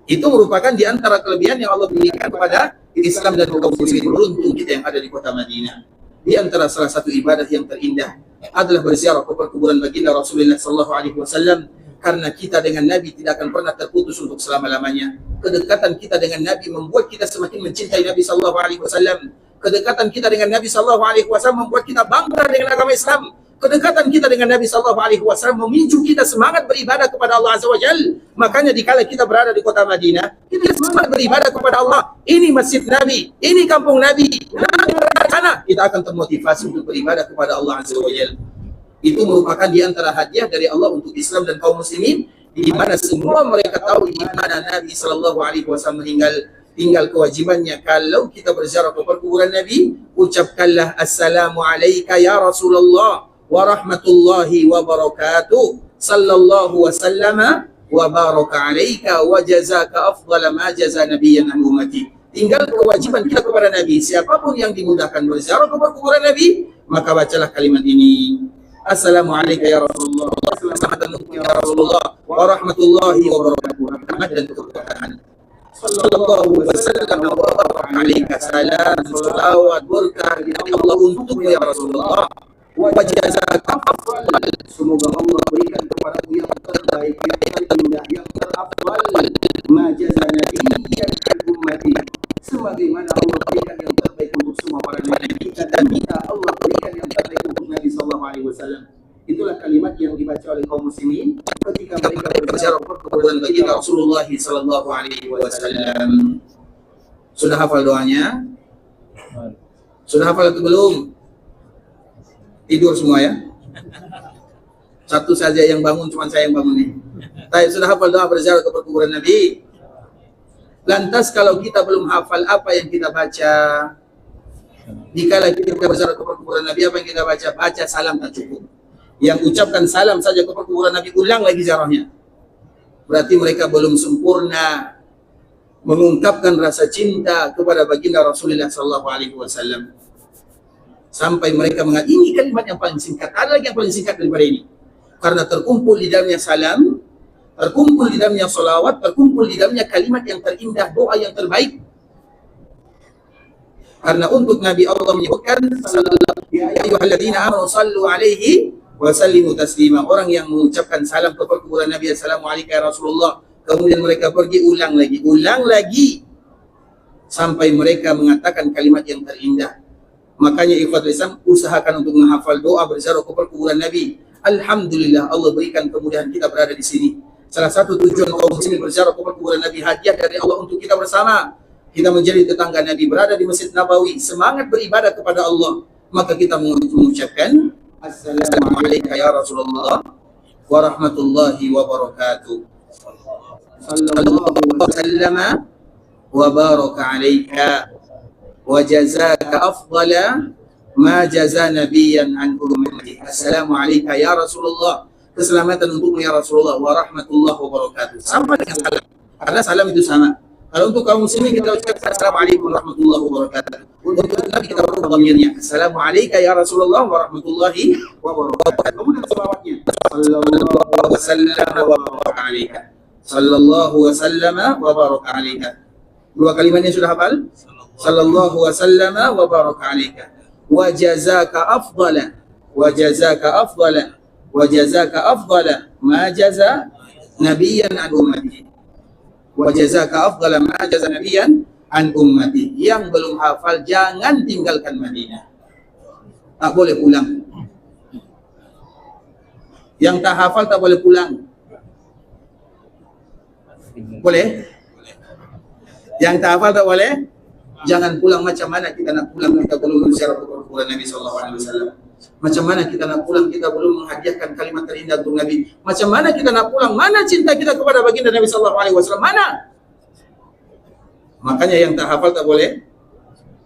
S1: Itu merupakan di antara kelebihan yang Allah berikan kepada Islam dan kaum muslimin. Beruntung kita yang ada di kota Madinah. Di antara salah satu ibadah yang terindah adalah berziarah ke perkuburan baginda Rasulullah sallallahu alaihi wasallam, karena kita dengan Nabi tidak akan pernah terputus untuk selama-lamanya. Kedekatan kita dengan Nabi membuat kita semakin mencintai Nabi sallallahu alaihi wasallam. Kedekatan kita dengan Nabi sallallahu alaihi wasallam membuat kita bangga dengan agama Islam. Kedekatan kita dengan Nabi sallallahu alaihi wasallam memicu kita semangat beribadah kepada Allah Azza wa Jalla. Makanya dikala kita berada di kota Madinah, kita semangat beribadah kepada Allah. Ini masjid Nabi, ini kampung Nabi. Nabi berada sana, kita akan termotivasi untuk beribadah kepada Allah Azza wa Jalla. Itu merupakan di antara hadiah dari Allah untuk Islam dan kaum muslimin, di mana semua mereka tahu di mana Nabi sallallahu alaihi wasallam meninggal. Tinggal kewajibannya, kalau kita berziarah ke perkuburan Nabi, ucapkanlah assalamu alayka ya Rasulullah warahmatullahi wabarakatuh. Sallallahu wasallama wa baraka alaika wa jazaka afdala ma jaza nabiyyan an ummati. Tinggal kewajiban kita kepada Nabi. Siapapun yang dimudahkan berziarah ke kuburan Nabi, maka bacalah kalimat ini. Assalamualaikum ya Rasulullah. Assalamualaikum ya Rasulullah. Warahmatullahi wabarakatuh. Rahmat dan keberkahan. Sallallahu wasallam wa baraka alaika. Salam, salawat, berkah dari Allah untukmu ya Rasulullah. Wa jazaka afdal. Semoga Allah berikan kepadamu yang terbaik, yang terindah, yang terafdal. Ma jaza nabiyyan an ummati. Sebagaimana Allah berikan yang terbaik untuk semua para nabi dan kita, Allah berikan yang terbaik untuk Nabi sallallahu alaihi wasallam. Itulah kalimat yang dibaca oleh kaum muslimin ketika mereka berbicara kepada baginda Rasulullah sallallahu alaihi wasallam. Sudah hafal doanya? Sudah hafal atau belum? Tidur semua ya? Satu saja yang bangun, cuma saya yang bangun nih. Baik, sudah hafal doa berziarah ke kuburan Nabi? Lantas kalau kita belum hafal apa yang kita baca, dikala kita berziarah ke kuburan Nabi, apa yang kita baca? Baca salam tak cukup. Yang ucapkan salam saja ke kuburan Nabi, ulang lagi ziarahnya. Berarti mereka belum sempurna mengungkapkan rasa cinta kepada baginda Rasulullah sallallahu alaihi wasallam. Sampai mereka mengatakan ini kalimat yang paling singkat, ada lagi yang paling singkat daripada ini. Karena terkumpul di dalamnya salam, terkumpul di dalamnya salawat, terkumpul di dalamnya kalimat yang terindah, doa yang terbaik. Karena untuk Nabi Allah menyebutkan ya ayyuhalladzina amanu sallu alaihi wa sallimu taslima. Orang yang mengucapkan salam kepada kuburan Nabi, assalamualaikum ya Rasulullah, kemudian mereka pergi ulang lagi sampai mereka mengatakan kalimat yang terindah. Makanya ikhwatul Islam, usahakan untuk menghafal doa berziarah kepada kuburan Nabi. Alhamdulillah Allah berikan kemudahan kita berada di sini. Salah satu tujuan kaum muslimin berziarah kepada kuburan Nabi, hadiah dari Allah untuk kita bersama. Kita menjadi tetangga Nabi, berada di Masjid Nabawi, semangat beribadah kepada Allah. Maka kita mengucapkan Assalamualaikum ya Rasulullah wa rahmatullahi wa barakatuh. Sallallahu wasallama wa baraka alaika wa jazaka afdala ma jaza nabiyyan an ummati. Assalamualaikum ya Rasulullah. Keselamatan untukmu ya Rasulullah wa rahmatullahi wa barakatuh. Sama dengan salam. Karena salam itu sama. Kalau untuk kaum muslimin kita ucapkan Assalamualaikum warahmatullahi wabarakatuh. Untuk Nabi kita berubah dhamirnya. Assalamualaikum ya Rasulullah wa rahmatullahi wa barakatuh. Kemudian salawatnya. Sallallahu wasallam wa baraka alaika. Sallallahu wasallam wa baraka alaika. Dua kalimatnya sudah hafal? Sallallahu wasallam wa baraka alaika. Wa jazaka afdala. Wa jazaka afdala. Wa jazaka afdala ma jaza nabiyyan an ummati. Wa jazaka afdala ma jaza nabiyyan an ummati. Yang belum hafal jangan tinggalkan Madinah. Tak boleh pulang. Yang tak hafal tak boleh pulang. Boleh? Yang tak hafal tak boleh? Jangan pulang. Macam mana kita nak pulang kita belum berziarah ke kuburan Nabi sallallahu alaihi wasallam? Macam mana kita nak pulang kita belum menghadiahkan kalimat terindah untuk Nabi? Macam mana kita nak pulang? Mana cinta kita kepada baginda Nabi sallallahu alaihi wasallam? Mana? Makanya yang tak hafal tak boleh.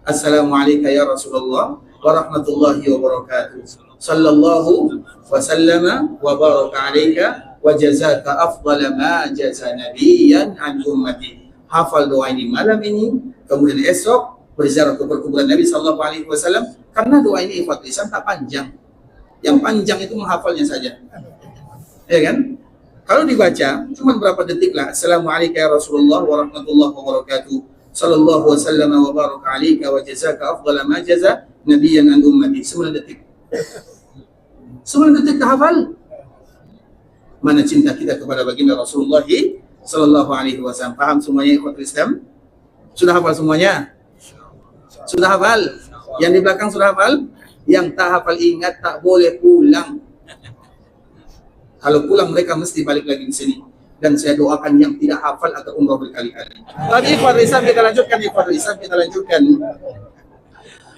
S1: Assalamualaikum ya Rasulullah wa rahmatullahi wa barakatuh. Sallallahu wasallama wa baraka alaika wa jazaka afdala ma jaza nabiyyan an ummati. Hafal doa ini malam ini, kemudian esok berziarah ke kuburan Nabi sallallahu alaihi wasallam. Karena doa ini ikhwatul Islam tak panjang. Yang panjang itu menghafalnya saja. Ya kan? Kalau dibaca cuma berapa detik lah. Assalamualaikum ya Rasulullah wa rahmatullahi wa barakatuh. Sallallahu wasallam wa baraka alaika wa jazaka afdala ma jaza nabiyyan an ummati. 9 detik. 9 detik tak hafal. Mana cinta kita kepada baginda Rasulullah sallallahu alaihi wasallam. Faham semuanya ikhwatul Islam? Sudah hafal semuanya? Sudah hafal? Yang di belakang sudah hafal? Yang tak hafal ingat tak boleh pulang. Kalau pulang mereka mesti balik lagi di sini. Dan saya doakan yang tidak hafal agar umrah berkali-kali. Tadi ikhwatul Islam kita lanjutkan.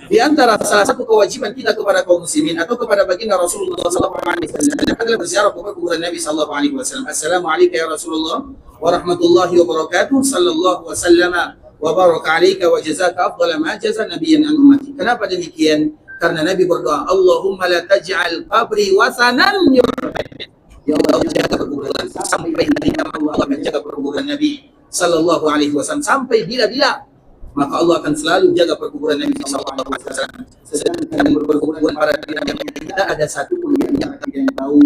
S1: Di antara salah satu kewajiban kita kepada kaum muslimin atau kepada baginda Rasulullah sallallahu alaihi wasallam adalah berziarah ke kuburan Nabi sallallahu alaihi wasallam. Assalamualaikum ya Rasulullah wa rahmatullahi wa barakatuh. Sallallahu wasallama wa baraka alaika wa jazaka afdala ma jaza nabiyyan an ummati. Kenapa demikian? Karena Nabi berdoa, Allahumma la taj'al qabri wasanan yu'bad. Ya Allah, jaga perkuburan sampai hari kiamat. Allah akan jaga perkuburan Nabi sallallahu alaihi wasallam sampai bila-bila. Maka Allah akan selalu jaga perkuburan Nabi sallallahu alaihi wasallam. Sedangkan perkuburan para nabi yang tidak ada satu pun yang tidak tahu.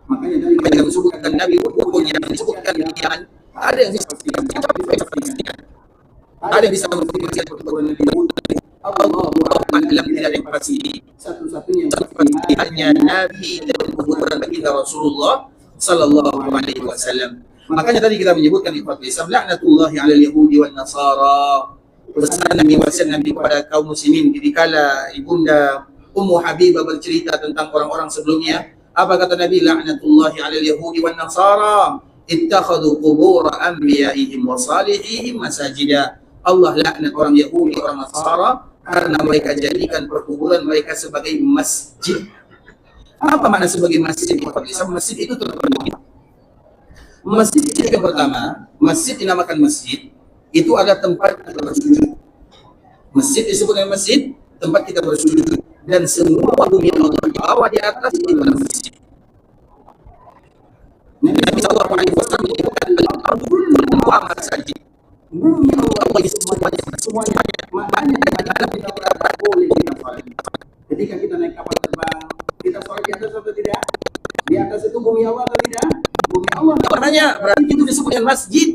S1: Makanya dari yang disebutkan Nabi pun yang disebutkan yang ada yang bisa pastikan, ada yang bisa memastikan perkuburan Nabi. Allah alam tidak ada yang pasti. Satu-satunya yang hanya Nabi dan perkuburan baginda Rasulullah sallallahu alaihi wasallam. Makanya tadi kita menyebutkan ikhwatul Islam, laknatullahi 'alal yahudi wan nasara. Pesan Nabi wasallam Nabi kepada kaum muslimin ketika Ibunda Ummu Habibah bercerita tentang orang-orang sebelumnya. Apa kata Nabi? Laknatullahi 'alal yahudi wan nasara ittakhadhu qubur anbiya'ihim wa salihihim masajida. Allah laknat orang Yahudi, orang Nasara karena mereka jadikan perkuburan mereka sebagai masjid. Apa makna sebagai masjid? Masjid itu terbagi. Masjid yang pertama, masjid dinamakan masjid, itu ada tempat kita bersujud. Masjid disebut dengan masjid, tempat kita bersujud. Dan semua bumi Allah di bawah di atas itu adalah masjid. Nabi sallallahu alaihi wasallam menyebutkan al-ardul masajid. Bumi Allah semuanya. Maknanya dalam kita tak boleh kita sholat. Ketika kita naik kapal terbang, kita sholat di atas atau tidak? Di atas itu bumi Allah atau tidak? Bumi Allah. Maknanya berarti itu disebut dengan masjid.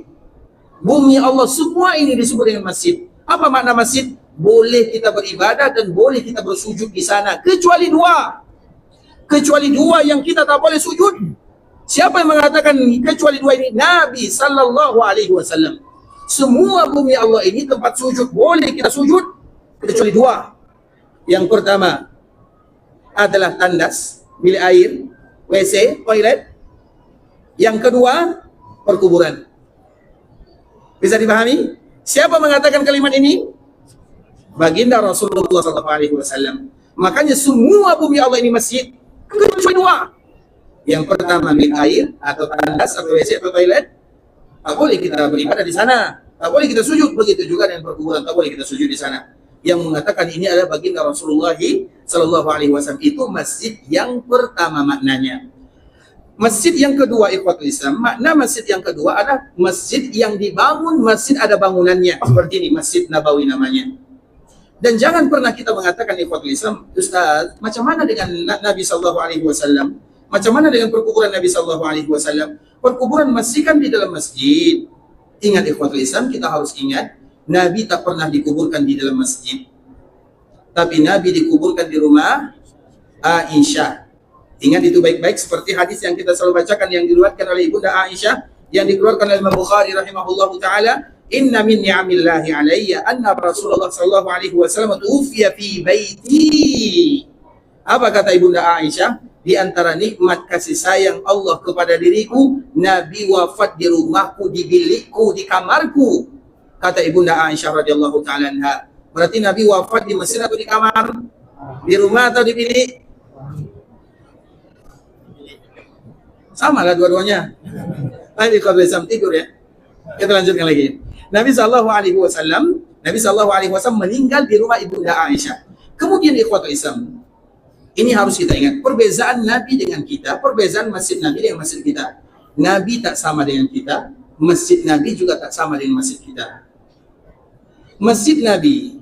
S1: Bumi Allah semua ini disebut dengan masjid. Apa makna masjid? Boleh kita beribadah dan boleh kita bersujud di sana. Kecuali dua. Kecuali dua yang kita tak boleh sujud. Siapa yang mengatakan kecuali dua ini? Nabi sallallahu alaihi wasallam. Semua bumi Allah ini tempat sujud, boleh kita sujud kecuali dua. Yang pertama adalah tandas, bilik air, WC, toilet. Yang kedua, perkuburan. Bisa dipahami? Siapa mengatakan kalimat ini? Baginda Rasulullah SAW. Makanya semua bumi Allah ini masjid kecuali dua. Yang pertama bilik air atau tandas atau WC atau toilet. Tak boleh kita beribadah di sana. Tak boleh kita sujud. Begitu juga dengan perkuburan. Tak boleh kita sujud di sana. Yang mengatakan ini adalah baginda Rasulullah sallallahu alaihi wasallam. Itu masjid yang pertama maknanya. Masjid yang kedua ikhwatul Islam. Makna masjid yang kedua adalah masjid yang dibangun, masjid ada bangunannya. Seperti ini, Masjid Nabawi namanya. Dan jangan pernah kita mengatakan ikhwatul Islam, Ustaz, macam mana dengan Nabi sallallahu alaihi wasallam? Macam mana dengan perkuburan Nabi sallallahu alaihi wasallam? Perkuburan masih kan di dalam masjid. Ingat ikhwatul Islam, kita harus ingat, Nabi tak pernah dikuburkan di dalam masjid. Tapi Nabi dikuburkan di rumah Aisyah. Ingat itu baik-baik, seperti hadis yang kita selalu bacakan yang diriwayatkan oleh Ibunda Aisyah, yang dikeluarkan oleh Imam Bukhari rahimahullahu taala, inna min ni'amillahi alayya anna Rasulullah sallallahu alaihi wasallam tuwfiya fi baiti. Apa kata Ibunda Aisyah? Di antara nikmat kasih sayang Allah kepada diriku, Nabi wafat di rumahku, di bilikku, di kamarku. Kata Ibunda Aisyah radhiyallahu taala anha. Berarti Nabi wafat di masjid atau di kamar? Di rumah atau di bilik? Sama lah dua-duanya. Tadi kalau Islam tidur ya. Kita lanjutkan lagi. Nabi sallallahu alaihi wasallam meninggal di rumah Ibunda Aisyah. Kemudian ikhwatul Islam, ini harus kita ingat, perbezaan Nabi dengan kita, perbezaan masjid Nabi dengan masjid kita. Nabi tak sama dengan kita, masjid Nabi juga tak sama dengan masjid kita. Masjid Nabi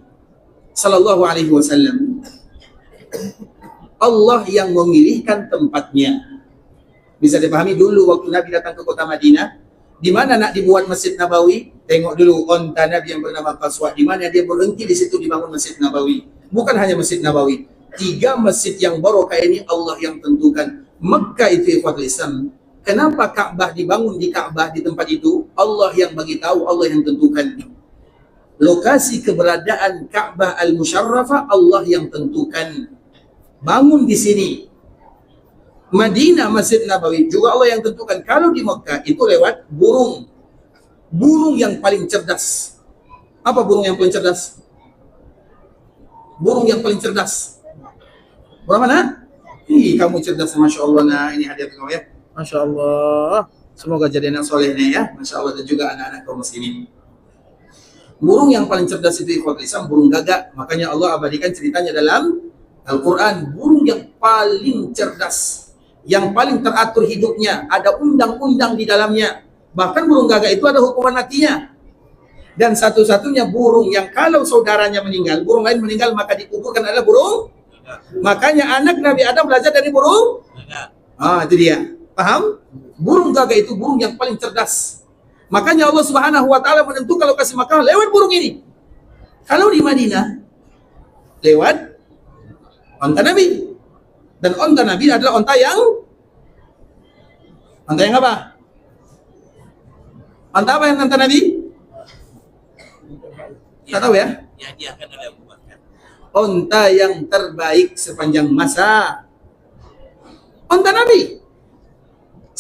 S1: sallallahu alaihi wasallam, Allah yang memilihkan tempatnya. Bisa dipahami dulu waktu Nabi datang ke kota Madinah, di mana nak dibuat Masjid Nabawi? Tengok dulu onta Nabi yang bernama Qaswa, di mana dia berhenti di situ dibangun Masjid Nabawi. Bukan hanya Masjid Nabawi, 3 masjid yang barokah ini Allah yang tentukan. Mekah itu ikhwatul Islam. Kenapa Ka'bah dibangun di Ka'bah di tempat itu? Allah yang bagi tahu, Allah yang tentukan. Lokasi keberadaan Ka'bah Al-Musyarrafah Allah yang tentukan. Bangun di sini. Madinah Masjid Nabawi juga Allah yang tentukan. Kalau di Mekah itu lewat burung. Burung yang paling cerdas. Apa burung yang paling cerdas? Burung yang paling cerdas. Burung mana? Ih, kamu cerdas, Masya Allah. Nah, ini hadiah kamu ya. Masya Allah. Semoga jadi anak solehnya ya. Masya Allah, dan juga anak-anak kaum muslimin. Burung yang paling cerdas itu ikhwatul Islam, burung gagak. Makanya Allah abadikan ceritanya dalam Al-Quran. Burung yang paling cerdas, yang paling teratur hidupnya, ada undang-undang di dalamnya. Bahkan burung gagak itu ada hukuman matinya. Dan satu-satunya burung yang kalau saudaranya meninggal, burung lain meninggal, maka dikuburkan adalah burung. Makanya anak Nabi Adam belajar dari burung. Itu dia. Paham? Burung gagak itu burung yang paling cerdas. Makanya Allah Subhanahu wa taala menentukan lokasi makan lewat burung ini. Kalau di Madinah lewat onta Nabi. Dan onta Nabi adalah onta yang apa? Onta apa yang onta Nabi? Tak tahu ya? Onta yang terbaik sepanjang masa. Onta Nabi.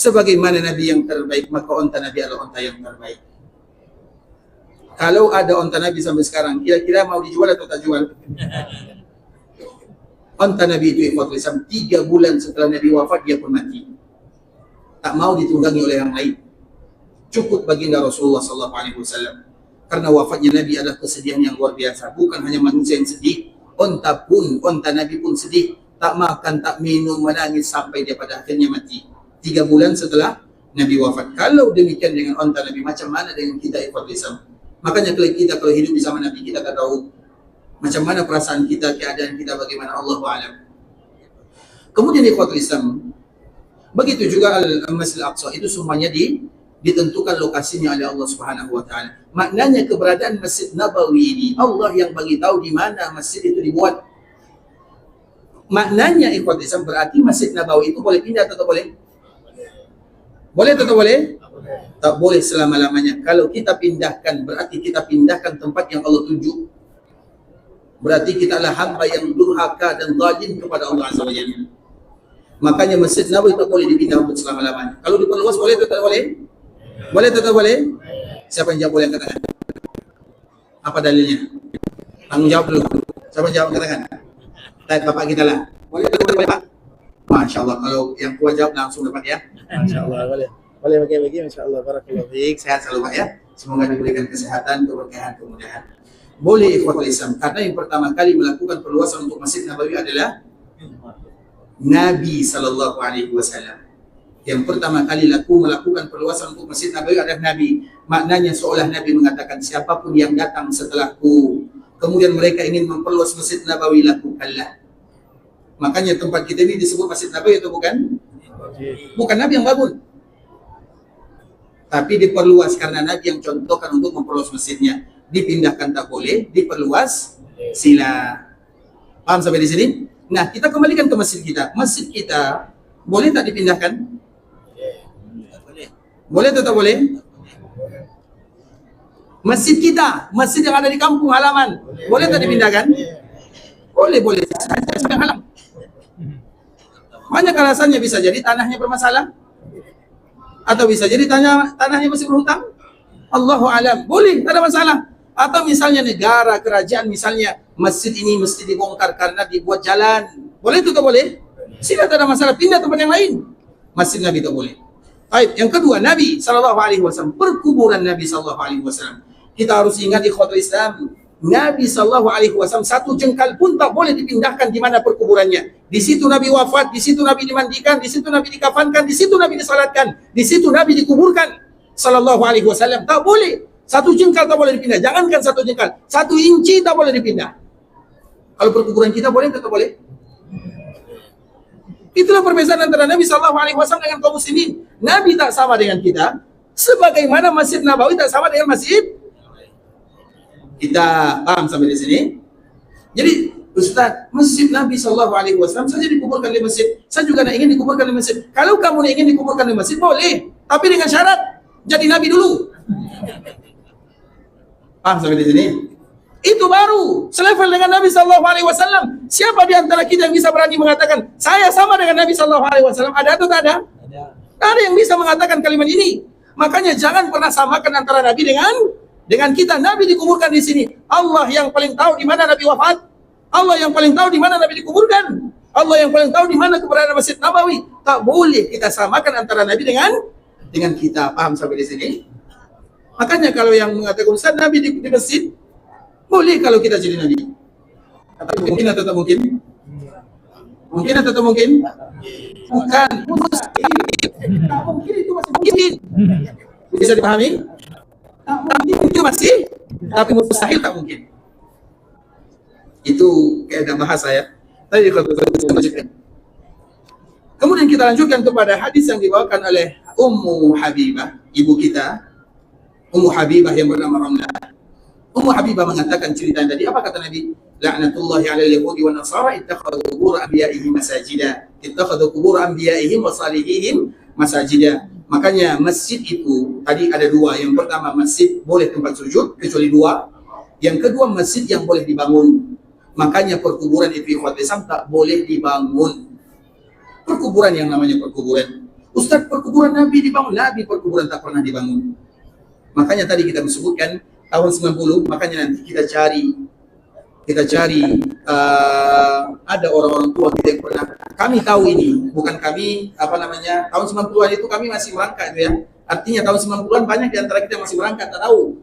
S1: Sebagaimana Nabi yang terbaik, maka onta Nabi adalah onta yang terbaik. Kalau ada onta Nabi sampai sekarang, kira-kira mau dijual atau tak jual? Onta Nabi itu ikhwatul Islam, 3 bulan setelah Nabi wafat dia pun mati. Tak mau ditunggangi oleh yang lain. Cukup baginda Rasulullah SAW. Karena wafatnya Nabi adalah kesedihan yang luar biasa. Bukan hanya manusia yang sedih, onta Nabi pun sedih. Tak makan, tak minum, menangis sampai dia pada akhirnya mati. 3 bulan setelah Nabi wafat. Kalau demikian dengan onta Nabi, macam mana dengan kita ikhwatul Islam? Makanya kalau hidup bersama Nabi, kita tak tahu macam mana perasaan kita, keadaan kita, bagaimana, Allahu a'lam. Kemudian ikhwatul Islam, begitu juga Al-Masjid Al-Aqsa, itu semuanya ditentukan lokasinya oleh Allah Subhanahu wa taala. Maknanya keberadaan Masjid Nabawi ini, Allah yang bagi tahu di mana masjid itu dibuat. Maknanya ikhwatul Islam berarti Masjid Nabawi itu boleh pindah atau tak boleh? Boleh atau tak boleh? Tak boleh selama-lamanya. Kalau kita pindahkan, berarti kita pindahkan tempat yang Allah tunjuk. Berarti kita adalah hamba yang durhaka dan zalim kepada Allah Azza wa Jalla. Makanya Masjid Nabawi tak boleh dipindah untuk selama-lamanya. Kalau diperluas boleh atau tak boleh? Boleh atau tak boleh? Siapa yang jawab boleh katakan? Apa dalilnya? Tanggung jawab dulu. Siapa yang jawab katakan? Baik, Bapak kita lah. Boleh atau boleh Pak? Masya Allah, kalau yang kuat jawab langsung dapat ya. Masya Allah, boleh bagi-bagi. Masya Allah, barakallahu fiik. Sehat selalu Pak ya. Semoga diberikan kesehatan, keberkahan, kemudahan. Boleh ikhwatul Islam, karena yang pertama kali melakukan perluasan untuk Masjid Nabawi adalah Nabi Sallallahu Alaihi Wasallam. Yang pertama kali melakukan perluasan untuk Masjid Nabawi adalah Nabi. Maknanya seolah Nabi mengatakan, siapapun yang datang setelahku, kemudian mereka ingin memperluas Masjid Nabawi, lakukanlah. Makanya tempat kita ini disebut Masjid Nabawi atau bukan? Bukan Nabi yang bangun, tapi diperluas karena Nabi yang contohkan untuk memperluas masjidnya. Dipindahkan tak boleh, diperluas sila. Paham sampai di sini? Nah, kita kembalikan ke masjid kita. Masjid kita boleh tak dipindahkan? Boleh atau tak boleh? Masjid kita, masjid yang ada di kampung halaman, boleh tak dipindahkan? Boleh saja sampai halang. Banyak alasannya, bisa jadi tanahnya bermasalah, atau bisa jadi tanahnya masih berhutang. Allahu alam, boleh, tak ada masalah. Atau misalnya negara, kerajaan, misalnya masjid ini mesti dibongkar karena dibuat jalan, boleh itu tak boleh? Sila, tak ada masalah, pindah tempat yang lain. Masjid Nabi tak boleh. Baik, yang kedua, Nabi SAW, perkuburan Nabi SAW. Kita harus ingat ikhwatul Islam, Nabi SAW 1 jengkal pun tak boleh dipindahkan di mana perkuburannya. Di situ Nabi wafat, di situ Nabi dimandikan, di situ Nabi dikafankan, di situ Nabi disalatkan, di situ Nabi dikuburkan. Sallallahu Alaihi Wasallam, tak boleh. 1 jengkal tak boleh dipindah. Jangankan 1 jengkal, 1 inci tak boleh dipindah. Kalau perkuburan kita boleh atau tak boleh? Itulah perbezaan antara Nabi SAW dengan kaum muslimin. Nabi tak sama dengan kita, sebagaimana Masjid Nabawi tak sama dengan masjid kita. Paham sampai di sini? Jadi, Ustaz, Masjid Nabi SAW saja dikuburkan di masjid. Saya juga nak ingin dikuburkan di masjid. Kalau kamu nak ingin dikuburkan di masjid, boleh. Tapi dengan syarat, jadi Nabi dulu. Paham sampai di sini? Itu baru selevel dengan Nabi SAW. Siapa di antara kita yang bisa berani mengatakan, saya sama dengan Nabi SAW? Ada atau tak ada? Tak ada yang bisa mengatakan kalimat ini. Makanya jangan pernah samakan antara Nabi dengan kita. Nabi dikuburkan di sini. Allah yang paling tahu di mana Nabi wafat. Allah yang paling tahu di mana Nabi dikuburkan. Allah yang paling tahu di mana keberadaan Masjid Nabawi. Tak boleh kita samakan antara Nabi dengan kita. Paham sampai di sini? Makanya kalau yang mengatakan Ustaz Nabi di masjid, boleh kalau kita jadi Nabi. Tapi mungkin atau tak mungkin? Mungkin atau tak mungkin? Bukan, mustahil. Tak mungkin itu masih mungkin. Bisa dipahami? Tak mungkin itu masih, tapi mustahil tak mungkin. Itu kaedah bahasa ya. Tadi kemudian kita lanjutkan kepada hadis yang dibawakan oleh Ummu Habibah, ibu kita, Ummu Habibah yang bernama Ramlah. Ummu Habibah mengatakan cerita tadi, apa kata Nabi? La'natullahi 'alal yahudi wan nasara ittakhadhu qubur anbiya'ihim masajida. Ittakhadhu qubur anbiya'ihim wa salihihim masajida. Makanya masjid itu tadi ada dua. Yang pertama masjid boleh tempat sujud kecuali dua. Yang kedua masjid yang boleh dibangun. Makanya perkuburan itu ikhwat Islam tak boleh dibangun. Perkuburan yang namanya perkuburan. Ustaz, perkuburan Nabi dibangun. Nabi perkuburan tak pernah dibangun. Makanya tadi kita sebutkan tahun 90, makanya nanti kita cari ada orang-orang tua kita yang pernah, kami tahu ini, bukan kami tahun 90-an itu kami masih merangkak itu ya. Artinya tahun 90-an banyak di antara kita yang masih merangkak tak tahu.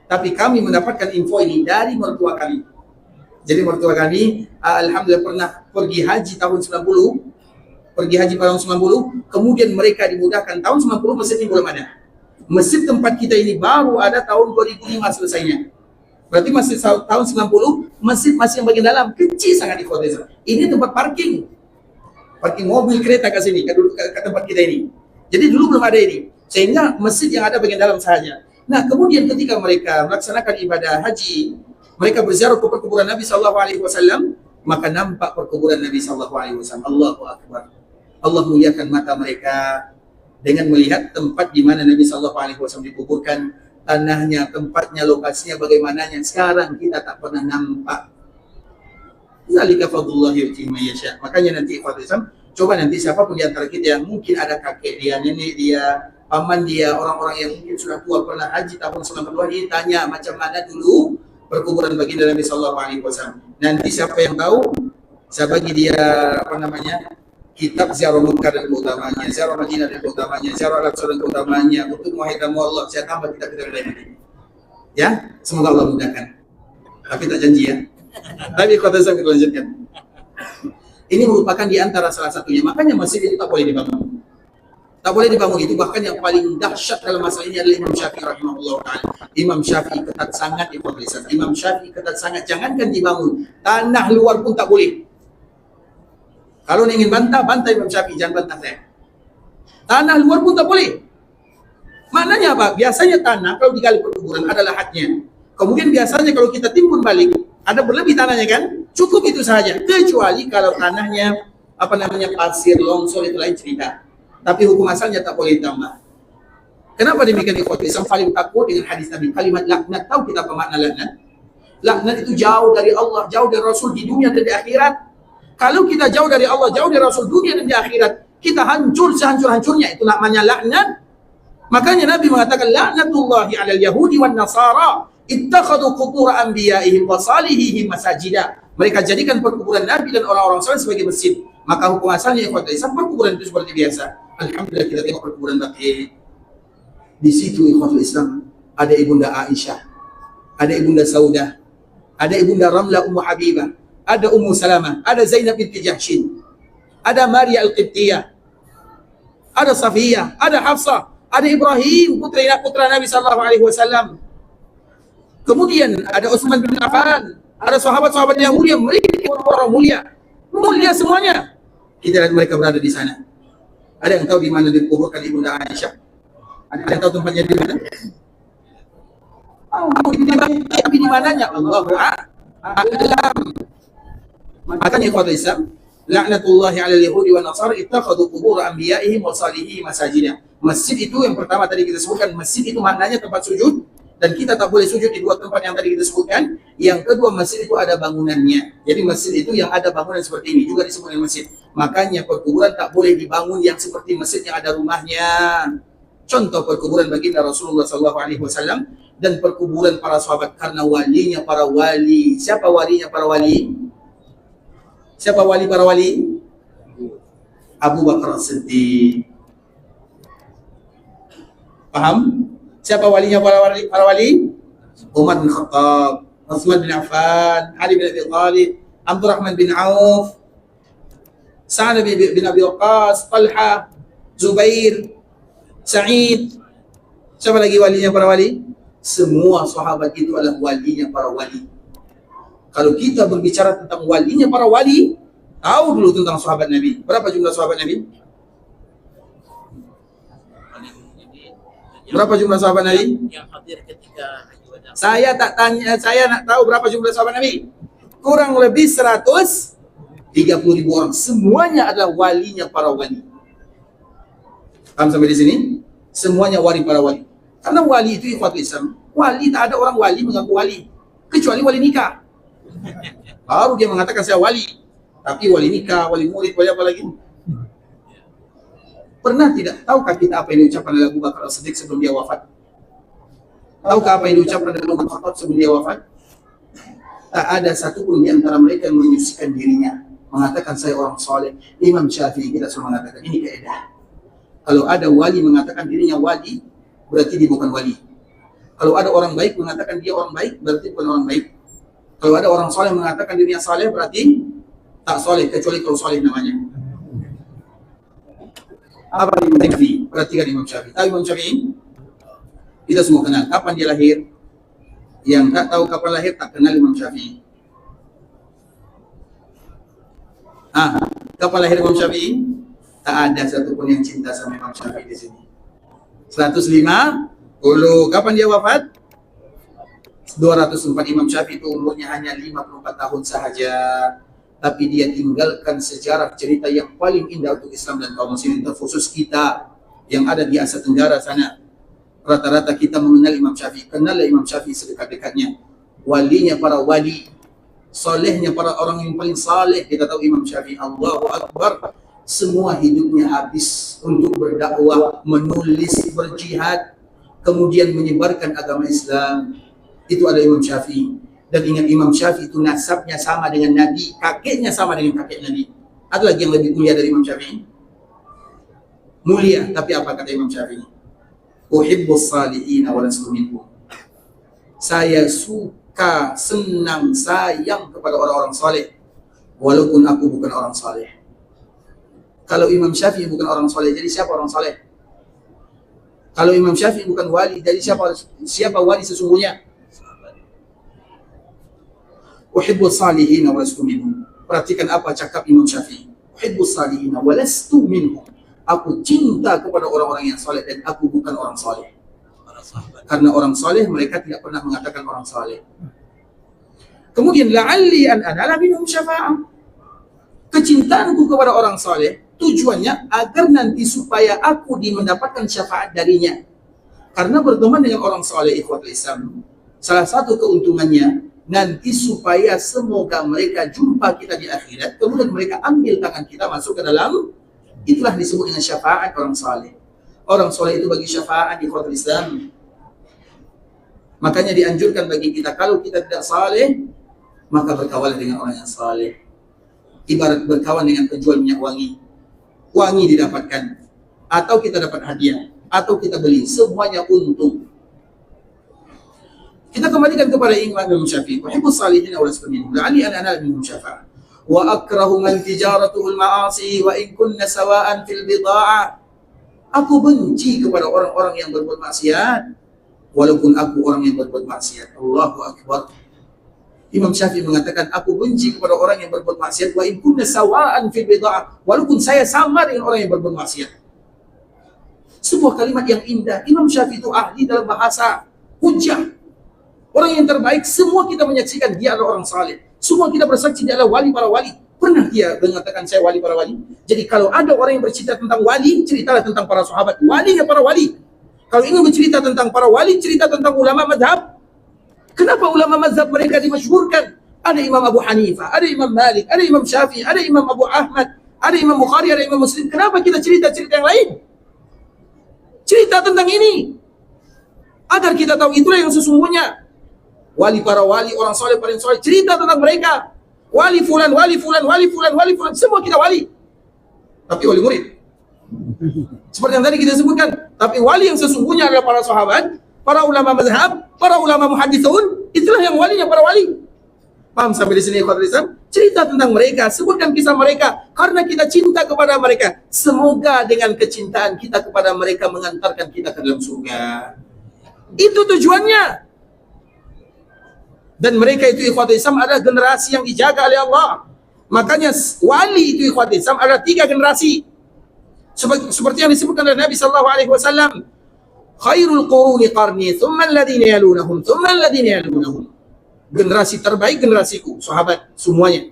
S1: Tapi kami mendapatkan info ini dari mertua kami. Jadi mertua kami alhamdulillah pernah pergi haji tahun 90, kemudian mereka dimudahkan tahun 90 masjid ini belum ada. Masjid tempat kita ini baru ada tahun 2005 selesainya. Berarti masih tahun 90, masjid masih yang bagian dalam, kecil sangat di kota. Ini tempat parking mobil kereta ke sini, ke tempat kita ini. Jadi dulu belum ada ini, sehingga masjid yang ada bagian dalam saja. Nah kemudian ketika mereka melaksanakan ibadah haji, mereka berziarah ke perkuburan Nabi SAW, maka nampak perkuburan Nabi SAW. Allahu Akbar. Allah muliakan mata mereka dengan melihat tempat di mana Nabi SAW dikuburkan, tanahnya, tempatnya, lokasinya bagaimana yang sekarang kita tak pernah nampak. Zalika fadlullah yu'tihi man yasha. Makanya nanti ikhwat Islam, coba nanti siapapun di antara kita yang mungkin ada kakek dia, nenek dia, paman dia, orang-orang yang mungkin sudah tua pernah haji tahun 90-an ini, tanya macam mana dulu perkuburan baginda Nabi SAW. Nanti siapa yang tahu, saya bagi dia kitab Ziarah Mekah dan keutamanya, Ziarah Madinah dan keutamanya, Ziarah Al-Aqsa dan keutamanya, untuk menghadirkan Allah. Saya tambah kitab-kitab lain. Ya, semoga Allah mudahkan. Tapi tak janji ya. Tapi kata saya kita lanjutkan. Ini merupakan di antara salah satunya. Makanya masjid itu tak boleh dibangun. Tak boleh dibangun itu, bahkan yang paling dahsyat dalam masalah ini adalah Imam Syafi'i rahimahullah ta'ala. Imam Syafi'i ketat sangat Imam Syafi'i ketat sangat, jangankan dibangun, tanah luar pun tak boleh. Kalau ingin bantah Imam Syafi'i, jangan bantah saya. Tanah luar pun tak boleh. Maknanya apa? Biasanya tanah kalau digali perkuburan adalah haknya. Kemudian biasanya kalau kita timbun balik, ada berlebih tanahnya kan? Cukup itu saja. Kecuali kalau tanahnya pasir, longsor, itu lain cerita. Tapi hukum asalnya tak boleh ditambah. Kenapa demikian ikhwati? Islam paling takut dengan hadis Nabi. Kalimat laknat, tahu kita apa makna laknat? Laknat itu jauh dari Allah, jauh dari Rasul di dunia dan di akhirat. Kalau kita jauh dari Allah, jauh dari Rasul dunia dan di akhirat, kita hancur sehancur-hancurnya. Itu namanya laknat. Makanya Nabi mengatakan laknatullahi 'alal yahudi wan nasara ittakhadhu qubur anbiya'ihim wa salihihim masajida. Mereka jadikan perkuburan Nabi dan orang-orang saleh sebagai masjid. Maka hukum asalnya ikhwatul Islam, perkuburan itu seperti biasa. Alhamdulillah kita tengok perkuburan Baqi'. Di situ ikhwatul Islam ada Ibunda Aisyah, ada Ibunda Saudah, ada Ibunda Ramlah Ummu Habibah, ada Ummu Salamah, ada Zainab binti Jahshin, ada Maria Al-Qibtiyah, ada Safiyah, ada Hafsah, ada Ibrahim putra Nabi SAW. Kemudian ada Utsman bin Affan, ada sahabat-sahabat yang mulia, mereka orang mulia semuanya. Kita lihat mereka berada di sana. Ada yang tahu di mana dikuburkan Ibunda Aisyah? Ada yang tahu tempatnya di mana? Tapi di mananya? Allahu a'lam. Makanya ikhwatul Islam, laknatullahi 'alal yahudi wan nasara ittakhadhu qubur anbiya'ihim wa salihihim masajida. Masjid itu yang pertama tadi kita sebutkan, masjid itu maknanya tempat sujud, dan kita tak boleh sujud di dua tempat yang tadi kita sebutkan. Yang kedua, masjid itu ada bangunannya. Jadi masjid itu yang ada bangunan seperti ini juga disebut masjid. Makanya perkuburan tak boleh dibangun yang seperti masjid yang ada rumahnya. Contoh perkuburan baginda Rasulullah SAW dan perkuburan para sahabat, karena walinya para wali. Siapa walinya para wali? Siapa wali para wali? Abu Bakar As-Siddiq. Paham? Siapa walinya para wali? Umar bin Khattab, Utsman bin Affan, Ali bin Abi Thalib, Abdurrahman bin Auf, Sa'ad bin Abi Waqqas, Talha, Zubair, Sa'id. Siapa lagi walinya para wali? Semua sahabat itu adalah walinya para wali. Kalau kita berbicara tentang walinya para wali, tahu dulu tentang sahabat Nabi. Berapa jumlah sahabat Nabi? Berapa jumlah sahabat Nabi?
S2: Yang hadir ketika Haji Wada.
S1: Saya tak tanya, saya nak tahu berapa jumlah sahabat Nabi. Kurang lebih 130.000 orang. Semuanya adalah walinya para wali. Paham sampai di sini? Semuanya wali para wali. Karena wali itu ikhwatul Islam. Wali, tak ada orang wali mengaku wali. Kecuali wali nikah. Baru dia mengatakan saya wali. Tapi wali nikah, wali murid, wali apa lagi? Pernah tidak? Tahukah kita apa yang diucapkan oleh Abu Bakar As-Siddiq sebelum dia wafat? Tahukah apa yang diucapkan oleh Umar Khattab sebelum dia wafat? Tak ada satupun di antara mereka yang menyucikan dirinya, mengatakan saya orang soleh. Imam Syafi'i kita semua mengatakan ini kaidah. Kalau ada wali mengatakan dirinya wali, berarti dia bukan wali. Kalau ada orang baik mengatakan dia orang baik, berarti bukan orang baik. Kalau ada orang soleh mengatakan dirinya soleh, berarti tak soleh, kecuali kalau soleh namanya. Apa Imam Syafi'i? Perhatikan Imam Syafi'i. Tahu Imam Syafi'i? Kita semua kenal. Kapan dia lahir? Yang tak tahu kapan lahir tak kenal Imam Syafi'i. Kapan lahir Imam Syafi'i? Tak ada satupun yang cinta sama Imam Syafi'i di sini. 150. Kapan dia wafat? 204. Imam Syafi'i itu umurnya hanya 54 tahun sahaja. Tapi dia tinggalkan sejarah cerita yang paling indah untuk Islam dan kaum muslimin, terkhusus kita yang ada di Asia Tenggara sana. Rata-rata kita mengenal Imam Syafi'i. Kenal Imam Syafi'i sedekat-dekatnya. Walinya para wali, solehnya para orang yang paling saleh. Kita tahu Imam Syafi'i, Allahu Akbar, semua hidupnya habis untuk berdakwah, menulis, berjihad, kemudian menyebarkan agama Islam. Itu ada Imam Syafi'i. Dan ingat Imam Syafi'i itu nasabnya sama dengan Nabi, kakeknya sama dengan kakek Nabi. Ada lagi yang lebih mulia dari Imam Syafi'i? Mulia, tapi apa kata Imam Syafi'i? Uhibbus salihin wa lastu minhum. Saya suka, senang, sayang kepada orang-orang saleh, walaupun aku bukan orang saleh. Kalau Imam Syafi'i bukan orang saleh, jadi siapa orang saleh? Kalau Imam Syafi'i bukan wali, jadi siapa wali sesungguhnya? Uhibbus salihin wa lastu minhum. Perhatikan apa cakap Imam Syafi'i. Uhibbus salihin wa lastu minhum. Aku cinta kepada orang-orang yang saleh dan aku bukan orang saleh. Karena orang saleh mereka tidak pernah mengatakan orang saleh. Kemudian la'alli an anala minhum syafa'ah. Kecintaanku kepada orang saleh tujuannya agar nanti supaya aku mendapatkan syafaat darinya. Karena berteman dengan orang saleh ikhwatul Islam, salah satu keuntungannya nanti supaya semoga mereka jumpa kita di akhirat, kemudian mereka ambil tangan kita masuk ke dalam, itulah disebut dengan syafaat orang saleh. Orang saleh itu bagi syafaat di ikhwatul Islam. Makanya dianjurkan bagi kita, kalau kita tidak saleh, maka berkawan dengan orang yang saleh. Ibarat berkawan dengan penjual minyak wangi. Wangi didapatkan, atau kita dapat hadiah, atau kita beli, semuanya untung. Kita kembalikan kepada Imam Syafi'i. Uhibbus salihin wa lastu minhum. La'alli an anala minhum syafa'ah. Wa akrahu man tijaratuhu al-ma'asi wa in kunna sawa'an fil bida'ah. Aku benci kepada orang-orang yang berbuat maksiat, walaupun aku orang yang berbuat maksiat. Allahu Akbar. Imam Syafi'i mengatakan, aku benci kepada orang yang berbuat maksiat, wa in kunna sawa'an fil bida'ah, walaupun saya sama dengan orang yang berbuat maksiat. Sebuah kalimat yang indah. Imam Syafi'i itu ahli dalam bahasa, hujjah. Orang yang terbaik, semua kita menyaksikan dia adalah orang saleh. Semua kita bersaksi dia adalah wali para wali. Pernah dia mengatakan saya wali para wali? Jadi kalau ada orang yang bercerita tentang wali, ceritalah tentang para sahabat. Walinya para wali. Kalau ingin bercerita tentang para wali, cerita tentang ulama mazhab. Kenapa ulama mazhab mereka dimasyhurkan? Ada Imam Abu Hanifah, ada Imam Malik, ada Imam Syafi'i, ada Imam Abu Ahmad, ada Imam Bukhari, ada Imam Muslim. Kenapa kita cerita-cerita yang lain? Cerita tentang ini. Agar kita tahu itulah yang sesungguhnya. Wali para wali, orang soleh paling soleh, cerita tentang mereka. Wali fulan, wali fulan, wali fulan, wali fulan, semua kita wali. Tapi wali murid. Seperti yang tadi kita sebutkan. Tapi wali yang sesungguhnya adalah para sahabat. para ulama mazhab, para ulama muhadithun, itulah yang walinya para wali. Paham sampai di sini ikhwatul Islam? Cerita tentang mereka, sebutkan kisah mereka karena kita cinta kepada mereka. Semoga dengan kecintaan kita kepada mereka mengantarkan kita ke dalam surga. Itu tujuannya. Dan mereka itu ikhwatul Islam adalah generasi yang dijaga oleh Allah. Makanya wali itu ikhwatul Islam ada 3 generasi. Seperti yang disebutkan oleh Nabi sallallahu alaihi wasallam, khairul quruni qarni, thumma alladhina yalunahum, thumma alladhina yalunahum. Generasi terbaik generasiku, sahabat semuanya.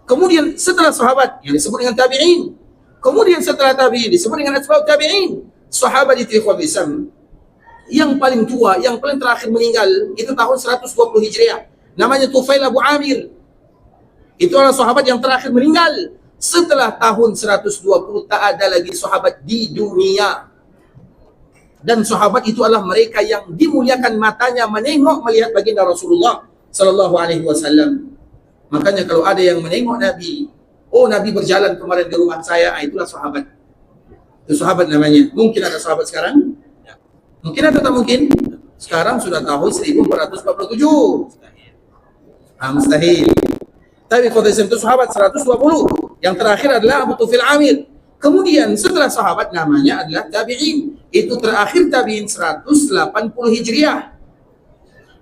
S1: Kemudian setelah sahabat yang disebut dengan tabi'in. Kemudian setelah tabi'in disebut dengan atba'ut tabi'in. Sahabat itu ikhwatul Islam yang paling tua, yang paling terakhir meninggal itu tahun 120 Hijriah. Namanya Tufail Abu Amir. Itu adalah sahabat yang terakhir meninggal. Setelah tahun 120 tak ada lagi sahabat di dunia. Dan sahabat itu adalah mereka yang dimuliakan matanya menengok melihat baginda Rasulullah sallallahu alaihi wasallam. Makanya kalau ada yang menengok Nabi, oh Nabi berjalan kemarin di rumah saya, itulah sahabat. Itu sahabat namanya. Mungkin ada sahabat sekarang? Mungkin atau tak mungkin? Sekarang sudah tahun 1447. Mustahil. Tapi kota Islam itu sahabat 120. Yang terakhir adalah Abu Tufail Amir. Kemudian setelah sahabat namanya adalah tabi'in. Itu terakhir tabi'in 180 Hijriah.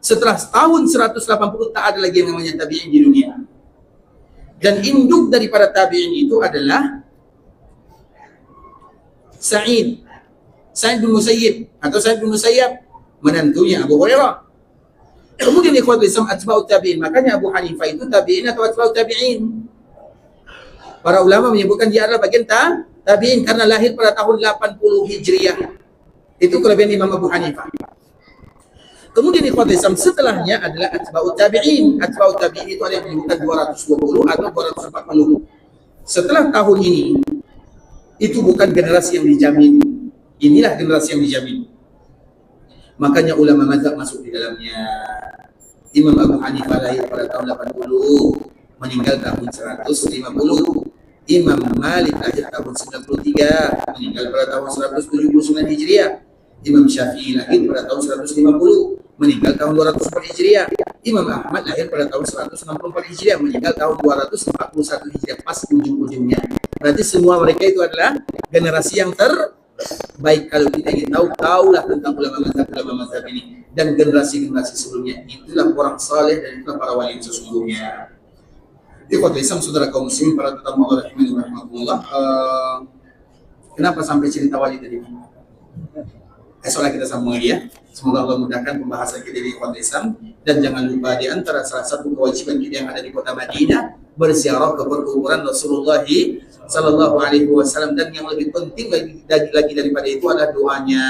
S1: Setelah tahun 180 tak ada lagi yang namanya tabi'in di dunia. Dan induk daripada tabi'in itu adalah Sa'id bin Musayyib atau Sa'id bin Musayyab, menantunya Abu Hurairah. Kemudian ikhwatul Islam atba'ut tabi'in. Makanya Abu Hanifah itu tabi'in atau atba'ut tabi'in. Para ulama menyebutkan dia adalah bagian tabi'in karena lahir pada tahun 80 Hijriah. Itu kelebihan Imam Abu Hanifah. Kemudian ikhwatul Islam setelahnya adalah atba'ut tabi'in. Atba'ut tabi'in itu ada yang menyebutkan 220 atau 240. Setelah tahun ini, itu bukan generasi yang dijamin. Inilah generasi yang dijamin. Makanya ulama mazhab masuk di dalamnya. Imam Abu Hanifah lahir pada tahun 80, meninggal tahun 150. Imam Malik lahir tahun 93, meninggal pada tahun 179 Hijriah. Imam Syafi'i lahir pada tahun 150, meninggal tahun 204 Hijriah. Imam Ahmad lahir pada tahun 164 Hijriah, meninggal tahun 241 Hijriah, pas ujung-ujungnya. Berarti semua mereka itu adalah generasi yang terbaik. Kalau kita ingin tahu, tahulah tentang ulama mazhab ini dan generasi-generasi sebelumnya. Itulah orang saleh dan itulah para wali yang sesungguhnya. Ikhwatul Islam, saudara kaum muslimin, para tetamu Allah rahimani wa rahmatullah. Kenapa sampai cerita wali tadi? Esoklah kita sambung lagi ya. Semoga Allah mudahkan pembahasan kita di ikhwatul Islam. Dan jangan lupa di antara salah satu kewajiban kita yang ada di kota Madinah, berziarah ke perkuburan Rasulullah sallallahu alaihi wasallam. Dan yang lebih penting lagi daripada itu adalah doanya.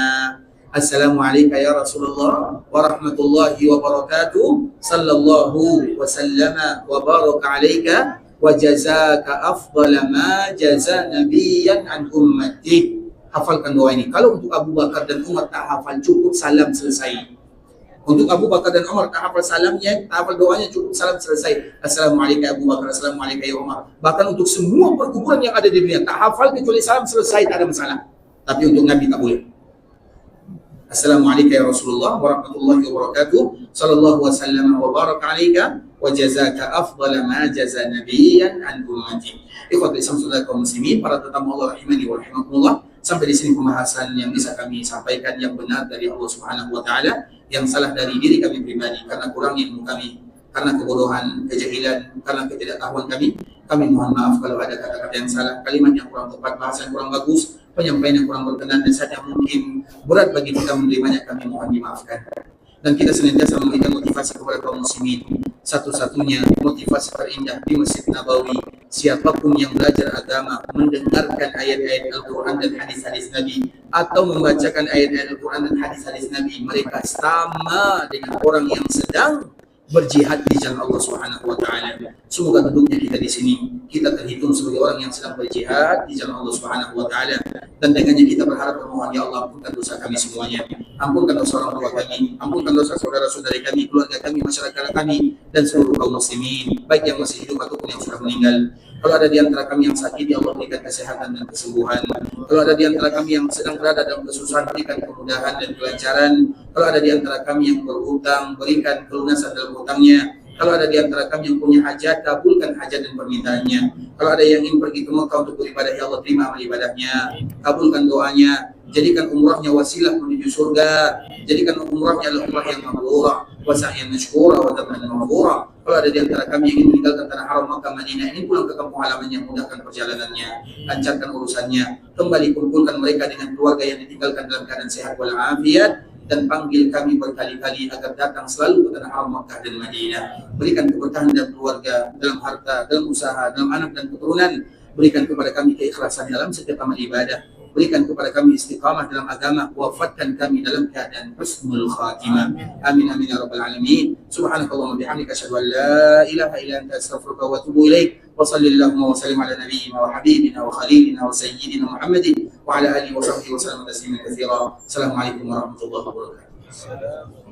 S1: Assalamualaikum ya Rasulullah wa rahmatullahi wa barakatuh. Sallallahu wasallama wa baraka alaika wa jazaka afdala ma jaza nabiyan an ummati. Hafalkan doa ini. Kalau untuk Abu Bakar dan Umar tak hafal, cukup salam selesai. Untuk Abu Bakar dan Umar tak hafal salamnya, tak hafal doanya, cukup salam selesai. Assalamualaikum Abu Bakar, assalamualaikum ya Umar. Bahkan untuk semua perkuburan yang ada di dunia, tak hafal kecuali salam selesai, tak ada masalah. Tapi untuk Nabi tak boleh. Assalamualaikum ya Rasulullah wa rahmatullahi wa barakatuh. Sallallahu wasallam wa baraka alaika wa jazaka afdala ma jaza nabiyan an ummati. Ikhwatul Islam, saudara kaum muslimin, para tetamu Allah rahimani wa rahimakumullah. Sampai di sini pembahasan yang bisa kami sampaikan, yang benar dari Allah Subhanahu wa taala, yang salah dari diri kami pribadi karena kurangnya ilmu kami, karena kebodohan, kejahilan, karena ketidaktahuan kami. Kami mohon maaf kalau ada kata-kata yang salah, kalimat yang kurang tepat, bahasa yang kurang bagus, penyampaian yang kurang berkenan dan saat yang mungkin berat bagi kita menerimanya, kami mohon dimaafkan. Dan kita senantiasa memberikan motivasi kepada kaum muslimin. Satu-satunya motivasi terindah di Masjid Nabawi, siapapun yang belajar agama, mendengarkan ayat-ayat Al-Quran dan hadis-hadis Nabi, atau membacakan ayat-ayat Al-Quran dan hadis-hadis Nabi, mereka sama dengan orang yang sedang berjihad di jalan Allah Subhanahu wa taala. Semoga duduknya kita di sini, kita terhitung sebagai orang yang sedang berjihad di jalan Allah Subhanahu wa taala, dan dengannya kita berharap bermohon, ya Allah, ampunkan dosa kami semuanya. ampunkan dosa orang tua kami, ampunkan dosa saudara-saudari kami, keluarga kami, masyarakat kami, dan seluruh kaum muslimin, baik yang masih hidup ataupun yang sudah meninggal. Kalau ada di antara kami yang sakit, ya Allah berikan kesehatan dan kesembuhan. Kalau ada di antara kami yang sedang berada dalam kesusahan, berikan kemudahan dan kelancaran. Kalau ada di antara kami yang berhutang, berikan pelunasan dalam hutangnya. Kalau ada di antara kami yang punya hajat, kabulkan hajat dan permintaannya. Kalau ada yang ingin pergi ke Mekah untuk beribadah, ya Allah terima amal ibadahnya, kabulkan doanya, jadikan umrahnya wasilah menuju surga, jadikan umrahnya adalah umrah yang mabrurah, wa sa'yan mashkura, wa dhamman maghfura. Kalau ada di antara kami yang ingin meninggalkan tanah haram Makkah Madinah, ingin pulang ke kampung halamannya, mudahkan perjalanannya, lancarkan urusannya, kembali kumpulkan mereka dengan keluarga yang ditinggalkan dalam keadaan sehat walafiat, dan panggil kami berkali-kali agar datang selalu ke tanah haram Makkah dan Madinah. Berikan keberkahan dalam keluarga, dalam harta, dalam usaha, dalam anak dan keturunan. Berikan kepada kami keikhlasan dalam setiap amal ibadah. Berikan kepada kami istiqamah dalam agama. Wafatkan kami dalam keadaan husnul khatimah. Amin amin ya rabbal alamin. Subhanakallahumma bihamdika asyhadu an la ilaha illa anta astaghfiruka wa atubu ilaik. Wa sallallahu wa sallim ala nabiyyina wa habibina wa khalilina wa sayyidina Muhammadin wa ala alihi wa sahbihi wa sallam tasliman katsira. Assalamualaikum warahmatullahi wabarakatuh.